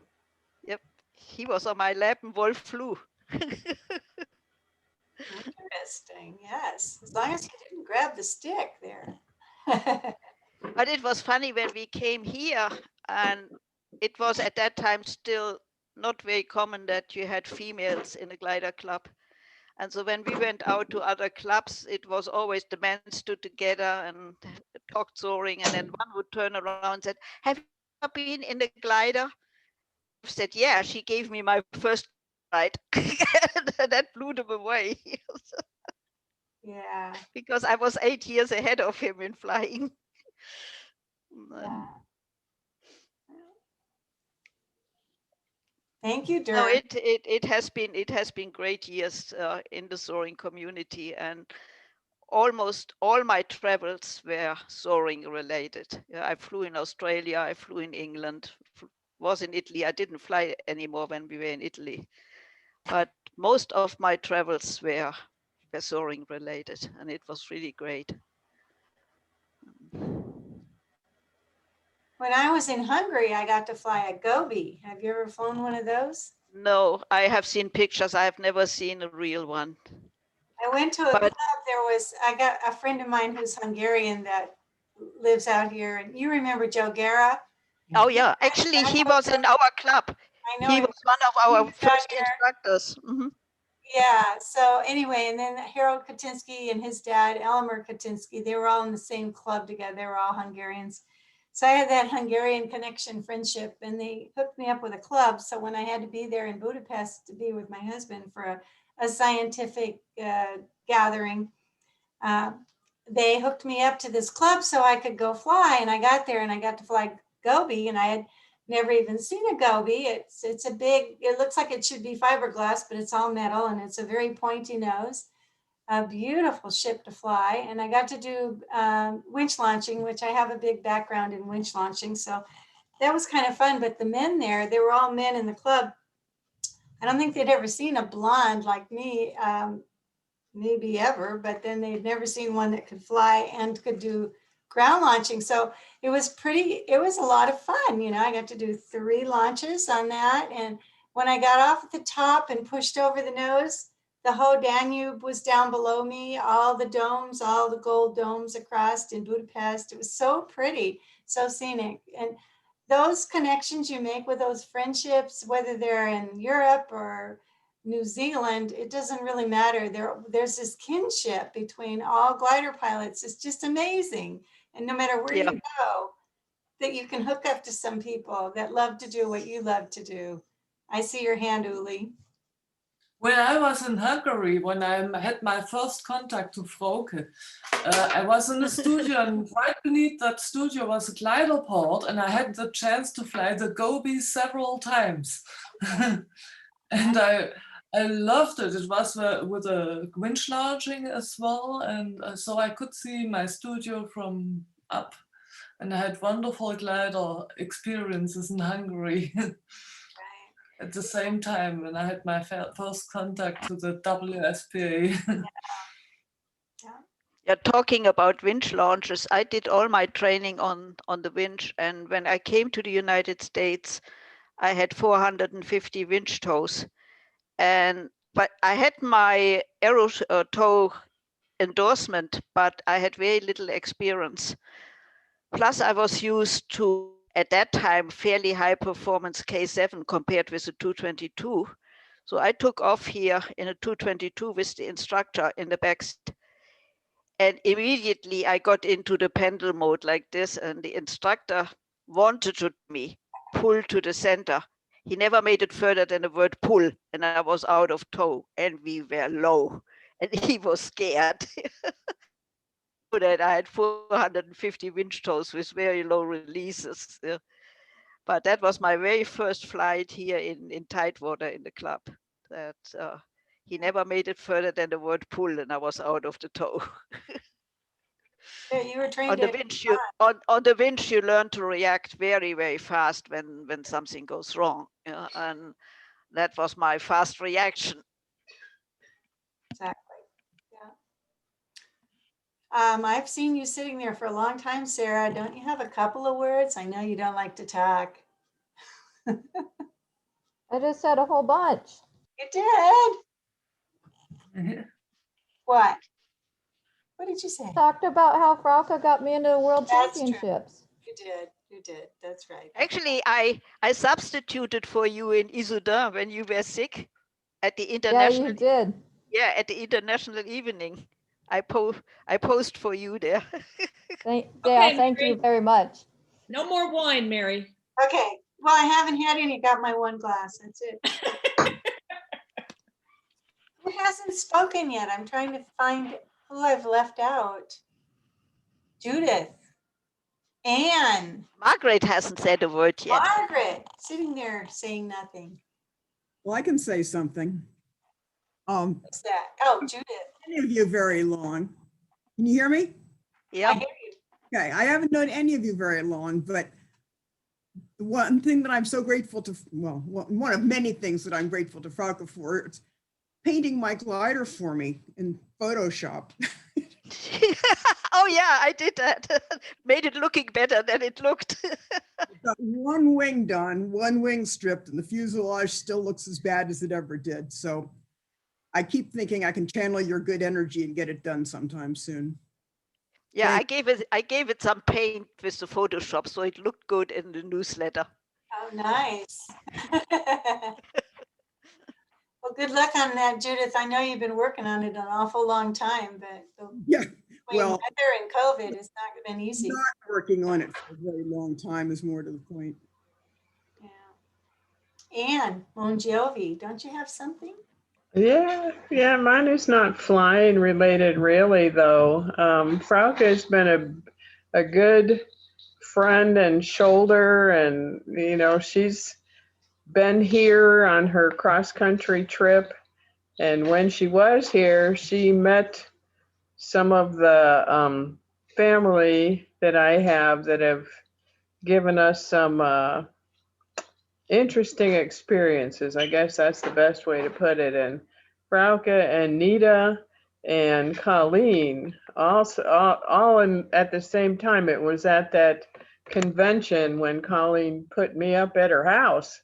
Yep. He was on my lap and Wolf flew. Interesting. Yes. As long as you didn't grab the stick there. But it was funny when we came here, and it was at that time still not very common that you had females in a glider club. And so when we went out to other clubs, it was always the men stood together and talked soaring, and then one would turn around and said, "Have you ever been in a glider?" I said, "Yeah, she gave me my first ride." That blew them away. Yeah. Because I was 8 years ahead of him in flying. Yeah. Thank you, Dirk. No, it has been great years in the soaring community, and almost all my travels were soaring related. Yeah, I flew in Australia, I flew in England, was in Italy. I didn't fly anymore when we were in Italy, but most of my travels were soaring related, and it was really great. When I was in Hungary, I got to fly a Gobi. Have you ever flown one of those? No, I have seen pictures. I have never seen a real one. I went to a club. I got a friend of mine who's Hungarian that lives out here. And you remember Joe Guerra? Oh yeah, actually he was in our club. I know He was one of our first instructors. Mhm. Yeah. So anyway, and then Harold Katinsky and his dad, Elmer Katinsky, they were all in the same club together. They were all Hungarians. So I had that Hungarian connection friendship, and they hooked me up with a club. So when I had to be there in Budapest to be with my husband for a scientific gathering, they hooked me up to this club so I could go fly. And I got there and I got to fly Gobi, and I had never even seen a Gobi. It's a big, it looks like it should be fiberglass, but it's all metal, and it's a very pointy nose. A beautiful ship to fly. And I got to do winch launching, which I have a big background in winch launching. So that was kind of fun. But the men there, they were all men in the club. I don't think they'd ever seen a blonde like me, maybe ever, but then they'd never seen one that could fly and could do ground launching. So it was a lot of fun. I got to do 3 launches on that. And when I got off at the top and pushed over the nose, the whole Danube was down below me, all the domes, all the gold domes across in Budapest. It was so pretty, so scenic. And those connections you make with those friendships, whether they're in Europe or New Zealand, it doesn't really matter. There's this kinship between all glider pilots. It's just amazing. And no matter where you go, that you can hook up to some people that love to do what you love to do. I see your hand, Uli. When I was in Hungary, when I had my first contact to Frauke, I was in a studio, and right beneath that studio was a glider port, and I had the chance to fly the Gobi several times. And I loved it. It was with a winch launching as well, and so I could see my studio from up, and I had wonderful glider experiences in Hungary. at the same time when I had my first contact to the WSPA. You're talking about winch launches. I did all my training on the winch, and when I came to the United States, I had 450 winch tows, but I had my aero tow endorsement, but I had very little experience. Plus, I was used to, at that time, fairly high performance K7 compared with the 222. So I took off here in a 222 with the instructor in the back seat. And immediately I got into the pendle mode like this, and the instructor wanted to me pull to the center. He never made it further than the word pull, and I was out of tow, and we were low, and he was scared. That I had 450 winch tows with very low releases. But that was my very first flight here in Tidewater in the club. That he never made it further than the word pull, and I was out of the tow. Yeah, you were trained On the at winch, on the winch, you learn to react very, very fast when something goes wrong. And that was my fast reaction. Exactly. I've seen you sitting there for a long time, Sarah. Don't you have a couple of words? I know you don't like to talk. I just said a whole bunch. You did? What? What did you say? Talked about how Frauke got me into the World That's true. Championships. You did. You did. That's right. Actually, I substituted for you in Issoudun when you were sick at the Yeah, international. you did. Yeah, at the international evening. I post for you there. Thank you very much. No more wine, Mary. Okay. Well, I haven't had any. Got my one glass. That's it. Who hasn't spoken yet? I'm trying to find who I've left out. Judith. Anne. Margaret hasn't said a word yet. Margaret, sitting there saying nothing. Well, I can say something. What's that? Oh, Judith. Any of you very long. Can you hear me? Yeah. I hear you. Okay, I haven't known any of you very long, but the one thing that I'm so grateful to, well, one of many things that I'm grateful to Frauke for, it's painting my glider for me in Photoshop. Oh yeah, I did that. Made it looking better than it looked. Got one wing done, one wing stripped, and the fuselage still looks as bad as it ever did. So I keep thinking I can channel your good energy and get it done sometime soon. Yeah, I gave it some paint with the Photoshop, so it looked good in the newsletter. Oh, nice. Well, good luck on that, Judith. I know you've been working on it an awful long time, but yeah, well, well, weather and COVID, it's not been easy. not working on it for a very long time is more to the point. Anne Mongiovi, don't you have something? Yeah, mine is not flying related really though. Frauke has been a good friend and shoulder, and you know, she's been here on her cross country trip, and when she was here, she met some of the family that I have that have given us some interesting experiences. I guess that's the best way to put it. And Frauke and Nita and Colleen also all in at the same time. It was at that convention when Colleen put me up at her house,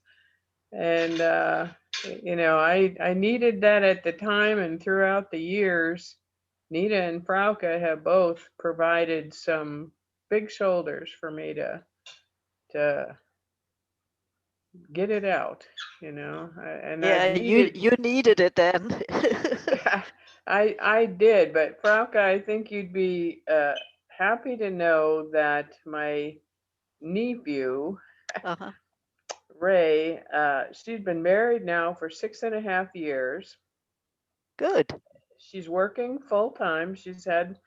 and you know, I needed that at the time, and throughout the years, Nita and Frauke have both provided some big shoulders for me to get it out, you know. And yeah, you needed it then. I did, but Frauke, I think you'd be happy to know that my nephew, Ray, she's been married now for 6.5 years. Good. She's working full time. She's had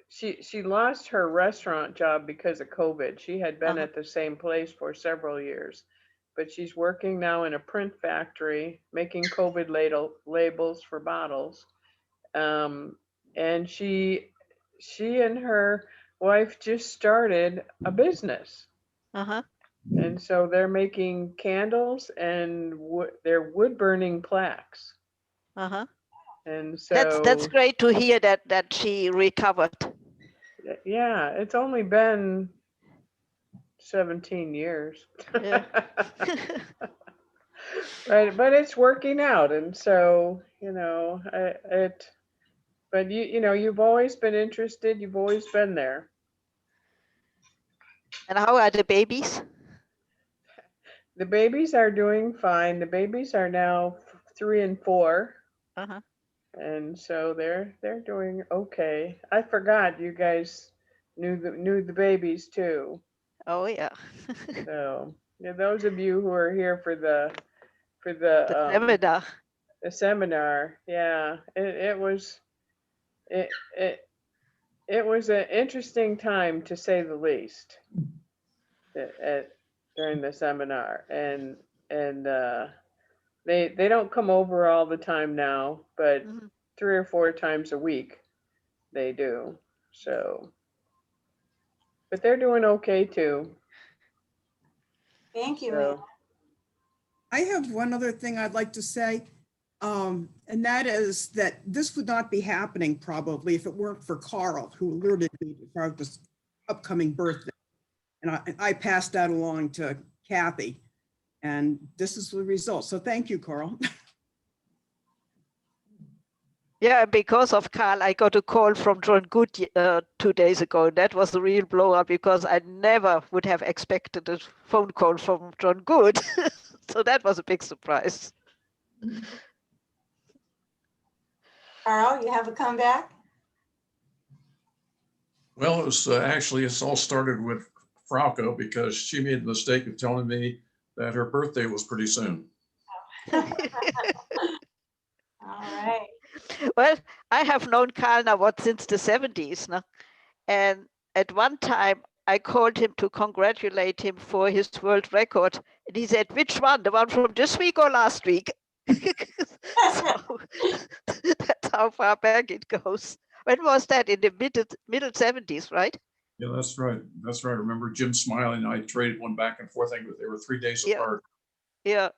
she lost her restaurant job because of COVID. She had been at the same place for several years, but she's working now in a print factory making COVID labels for bottles. And she and her wife just started a business. And so they're making candles and they're wood burning plaques. Uh-huh. And That's so, great to hear that she recovered. yeah, it's only been 17 years. Yeah. But it's working out. And so, but you've always been interested. You've always been there. And how are the babies? The babies are doing fine. The babies are now 3 and 4. Uh-huh. And so they're doing okay. I forgot you guys knew the babies too. Oh yeah. So yeah, those of you who are here for the seminar. The seminar, yeah, it was it an interesting time to say the least. During the seminar, and they don't come over all the time now, but 3 or 4 times a week they do. So, but they're doing okay too. Thank you. So, I have one other thing I'd like to say, and that is that this would not be happening probably if it weren't for Carl, who alerted me to Frauke's upcoming birthday. And I passed that along to Kathy, and this is the result. So thank you, Carl. Yeah, because of Carl, I got a call from John Good 2 days ago. That was a real blow up because I never would have expected a phone call from John Good. So that was a big surprise. Carl, you have a comeback? Well, it was actually, it's all started with Frauke because she made the mistake of telling me that her birthday was pretty soon. All right. Well, I have known Carl now since the 70s. No? And at one time, I called him to congratulate him for his world record. And he said, which one? The one from this week or last week? So that's how far back it goes. When was that? In the middle 70s, right? Yeah, that's right. That's right. I remember Jim smiling. I traded one back and forth. I think they were 3 days apart. Yeah.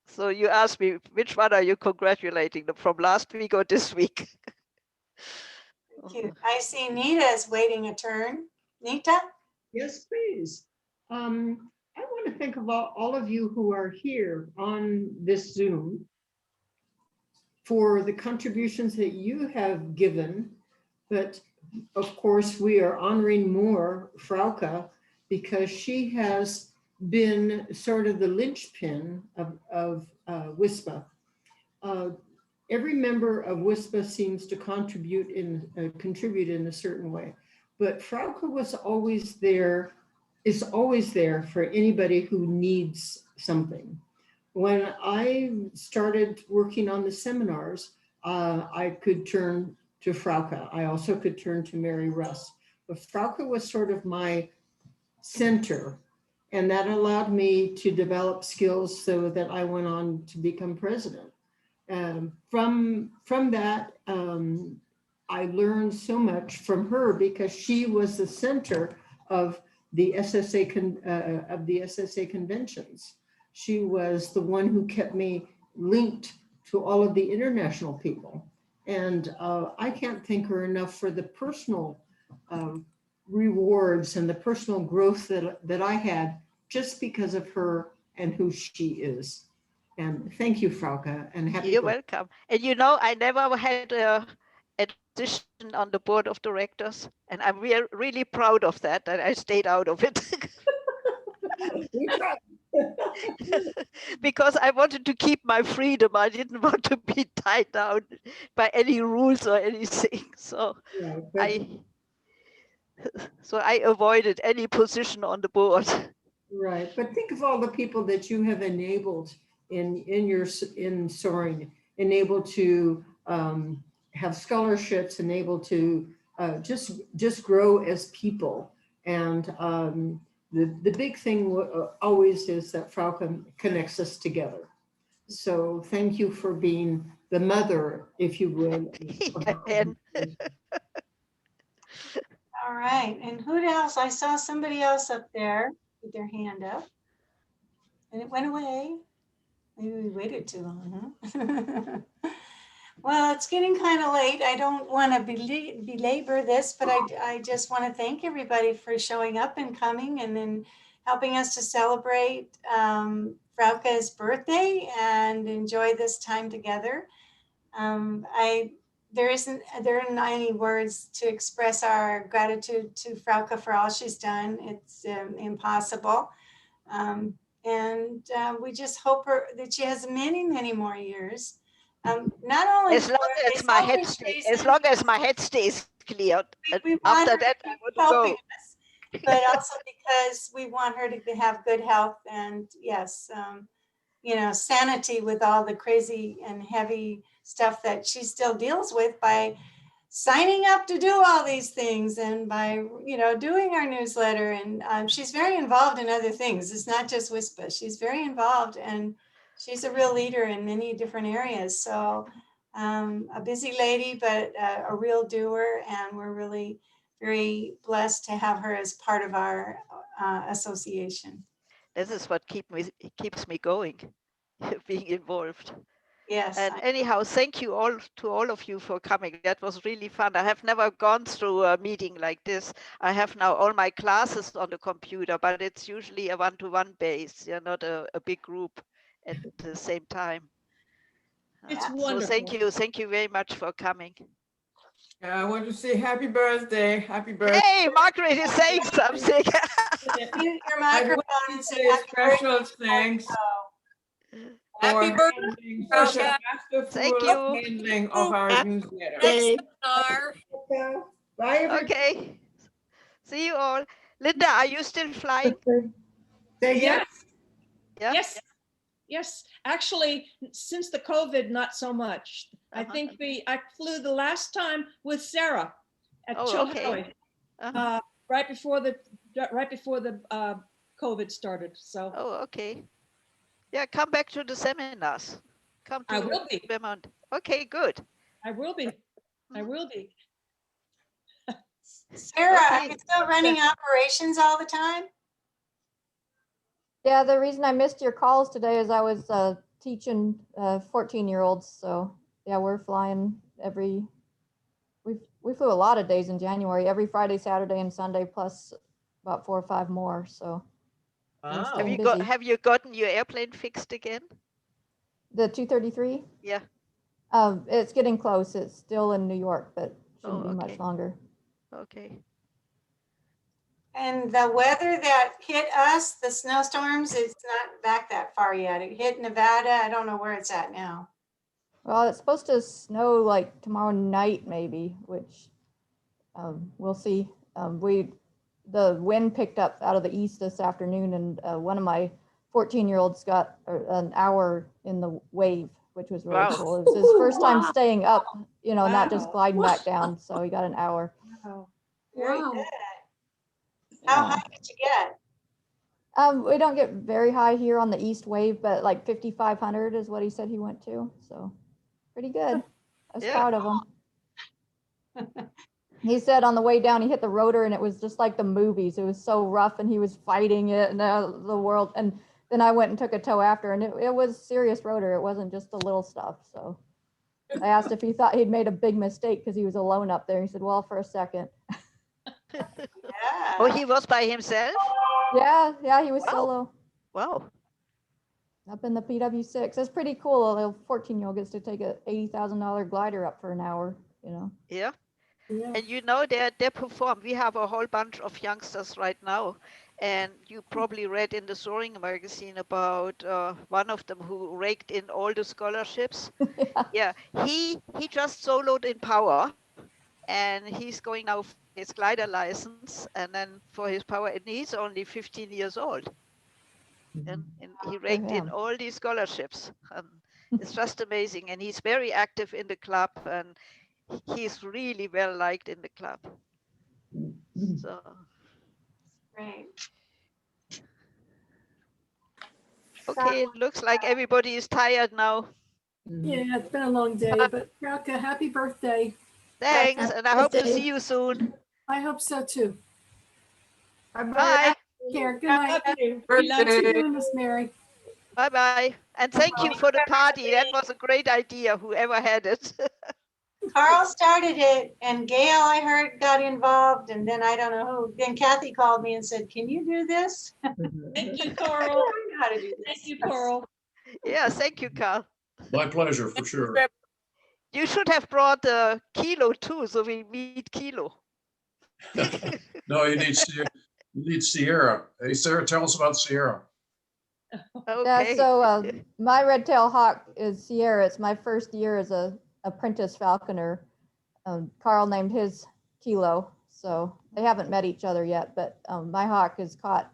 So you asked me, which one are you congratulating them from last week or this week? Thank you. I see Nita is waiting a turn. Nita? Yes, please. I want to think of all of you who are here on this Zoom for the contributions that you have given. But of course, we are honoring more Frauke because she has been sort of the linchpin of WSPA. Every member of WSPA seems to contribute in a certain way, but Frauke was always there, is always there for anybody who needs something. When I started working on the seminars, I could turn to Frauke. I also could turn to Mary Russ, but Frauke was sort of my center, and that allowed me to develop skills so that I went on to become president. From that, I learned so much from her because she was the center of the SSA conventions. She was the one who kept me linked to all of the international people. And I can't thank her enough for the personal rewards and the personal growth that I had just because of her and who she is. And thank you, Frauke, and happy You're birthday. welcome. And you know, I never had a position on the board of directors, and I'm really proud of that I stayed out of it. Because I wanted to keep my freedom. I didn't want to be tied down by any rules or anything. So Yeah, I avoided any position on the board. right, but think of all the people that you have enabled in Soaring, enabled to have scholarships, enabled to just grow as people. And the big thing always is that Frauke connects us together. So thank you for being the mother, if you would. All right. And who else? I saw somebody else up there with their hand up. and it went away. Maybe we waited too long, huh? Well, it's getting kind of late. I don't want to belabor this, but I just want to thank everybody for showing up and coming and then helping us to celebrate Frauke's birthday and enjoy this time together. There aren't any words to express our gratitude to Frauke for all she's done. It's impossible. And we just hope that she has many, many more years. Not only As long for as my head selfish stays, cleared. And we want after her that, to I keep want to helping go. us, but also because we want her to have good health and yes, sanity with all the crazy and heavy stuff that she still deals with by signing up to do all these things and by, doing our newsletter. And she's very involved in other things. It's not just WSPA. She's very involved and she's a real leader in many different areas. So a busy lady, but a real doer. And we're really very blessed to have her as part of our association. This is what keeps me going, being involved. Yes. And anyhow, thank you all to all of you for coming. That was really fun. I have never gone through a meeting like this. I have now all my classes on the computer, but it's usually a one-to-one base, not a big group at the same time. It's So wonderful. thank you very much for coming. I want to say happy birthday. Happy birthday. Hey, Margaret is saying something. Your I microphone want is to say special thanks Happy for birthday, being such a Frauke. Thank masterful you. handling of our newsletter. Next seminar. Bye, everybody. Okay. See you all. Linda, are you still flying? Say yes. Yeah. Yes. Actually, since the COVID, not so much. I think I flew the last time with Sarah at Chilhowee, right before the COVID started. So. Oh, okay. Yeah, come back to the seminars. Come to I will be. Vermont. Okay, good. I will be. I will be. Sarah, are you still running operations all the time? Yeah, the reason I missed your calls today is I was teaching 14-year-olds. So yeah, we're flying we flew a lot of days in January, every Friday, Saturday, and Sunday, plus about 4 or 5 more. So Have you gotten your airplane fixed again? The 233? Yeah. It's getting close. It's still in New York, but shouldn't be okay. much longer. Okay. And the weather that hit us, the snowstorms, it's not back that far yet. It hit Nevada. I don't know where it's at now. Well, it's supposed to snow like tomorrow night, maybe, which we'll see. The wind picked up out of the east this afternoon, and one of my 14-year-olds got an hour in the wave, which was really cool. It was his first time staying up, not just gliding back down. So he got an hour. Wow. Very good. How high did you get? We don't get very high here on the east wave, but like 5,500 is what he said he went to. So pretty good. I was proud of him. He said on the way down, he hit the rotor and it was just like the movies. It was so rough and he was fighting it and the world. And then I went and took a tow after, and it was serious rotor. It wasn't just the little stuff. So I asked if he thought he'd made a big mistake because he was alone up there. He said, well, for a second. Oh, he was by himself? Yeah, he was solo. Wow. Up in the PW6. That's pretty cool. A little 14-year-old gets to take a $80,000 glider up for an hour, Yeah. And they perform. We have a whole bunch of youngsters right now. And you probably read in the Soaring magazine about one of them who raked in all the scholarships. Yeah. He just soloed in power. And he's going now for his glider license and then for his power. And he's only 15 years old. And he raked in all these scholarships. It's just amazing. And he's very active in the club. And he's really well liked in the club. So Right. Okay, it looks like everybody is tired now. Yeah, it's been a long day, but Frauke, happy birthday. Thanks, Happy and I hope to birthday. see you soon. I hope so too. Bye. Take care. Good night. I love you. Thanks for doing this, Mary. Bye-bye. And thank you for the party. That was a great idea, whoever had it. Carl started it and Gail, I heard, got involved, and then I don't know who. Then Kathy called me and said, "Can you do this?" Thank you, Carl. I know how to do this. Thank you, Carl. Yeah, thank you, Carl. My pleasure, for sure. You should have brought Kilo too, so we meet Kilo. No, you need Sierra. Hey, Sarah, tell us about Sierra. Yeah, so my red-tailed hawk is Sierra. It's my first year as a apprentice falconer. Carl named his Kilo, so they haven't met each other yet, but my hawk has caught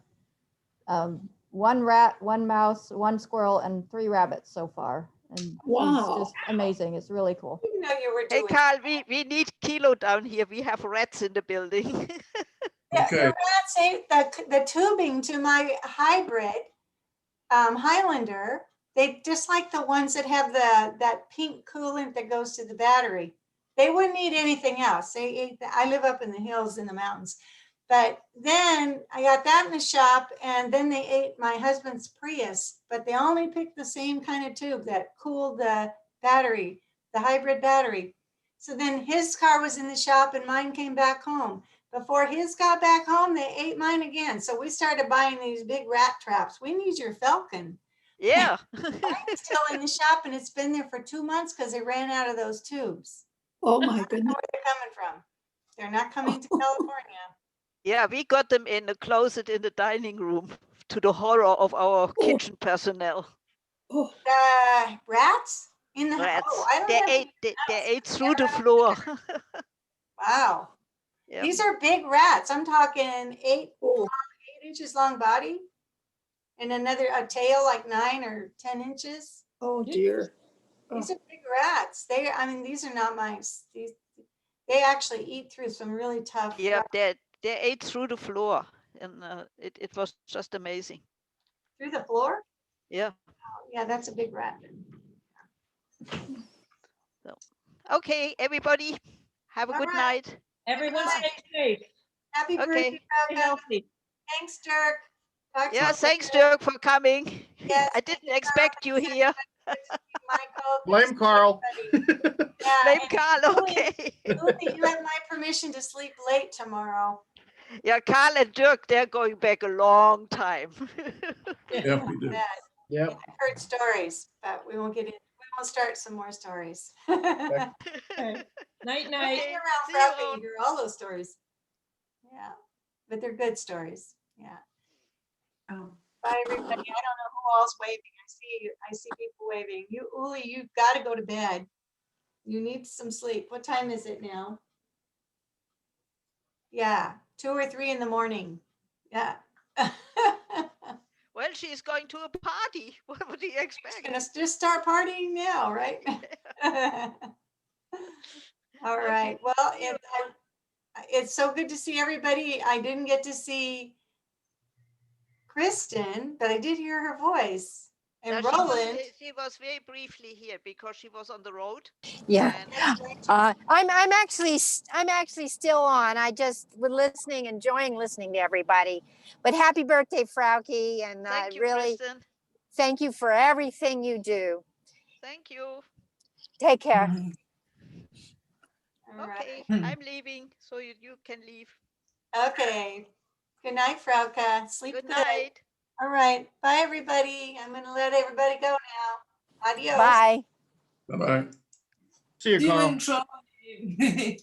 one rat, one mouse, one squirrel, and 3 rabbits so far. And Wow. he's just amazing. It's really cool. You know you were Hey, doing. Carl, we need Kilo down here. We have rats in the building. Yeah, the rats ate the tubing to my hybrid Highlander. They just like the ones that have that pink coolant that goes to the battery. They wouldn't eat anything else. They ate. I live up in the hills in the mountains, but then I got that in the shop, and then they ate my husband's Prius. But they only picked the same kind of tube that cooled the battery, the hybrid battery. So then his car was in the shop, and mine came back home. Before his got back home, they ate mine again. So we started buying these big rat traps. We need your Falcon. Yeah. Mine's still in the shop, and it's been there for 2 months because they ran out of those tubes. Oh my I don't know goodness. where they're coming from. They're not coming to California. Yeah, we got them in the closet in the dining room, to the horror of our kitchen personnel. Rats in the Rats. Oh, I don't They have ate. They ate through the floor. Wow. Yep. These are big rats. I'm talking 8 inches long body, and a tail like 9 or 10 inches. Oh dear. These are big rats. I mean, these are not mice. They actually eat through some really tough. Yeah, they ate through the floor, and it was just amazing. Through the floor? Yeah. Oh, yeah, that's a big rat. So, okay, everybody, have a good night. Everyone stay safe. Happy Okay. birthday, Stay Frauke. healthy. Thanks, Dirk. Talk to Yeah, you thanks, later. Dirk, for coming. Yes, I didn't expect you here. Michael. Blame Carl. Yeah, Blame and Carl. Uli, Okay. Uli, you have my permission to sleep late tomorrow. Yeah, Carl and Dirk, they're going back a long time. Yeah, we do. Yep. I've heard stories, but we won't get in. We won't start some more stories. Night, When night. you're around Frauke, you hear all those stories. Yeah, but they're good stories. Yeah. Bye, everybody. I don't know who all's waving. I see people waving. Uli, you've got to go to bed. You need some sleep. What time is it now? Yeah, 2 or 3 in the morning. Yeah. Well, she's going to a party. What do you expect? Gonna just start partying now, right? All right. Well, it's so good to see everybody. I didn't get to see Kristen, but I did hear her voice. And No, Roland. she was very briefly here because she was on the road. Yeah. And I'm actually still on. I just was listening, enjoying listening to everybody. But happy birthday, Frauke, and thank you, really Kristen. thank you for everything you do. Thank you. Take care. Okay, I'm leaving, so you can leave. Okay. Good night, Frauke. Sleep good. Good night. All right. Bye, everybody. I'm going to let everybody go now. Adios. Bye. Bye-bye. See you, Carl. Enjoy.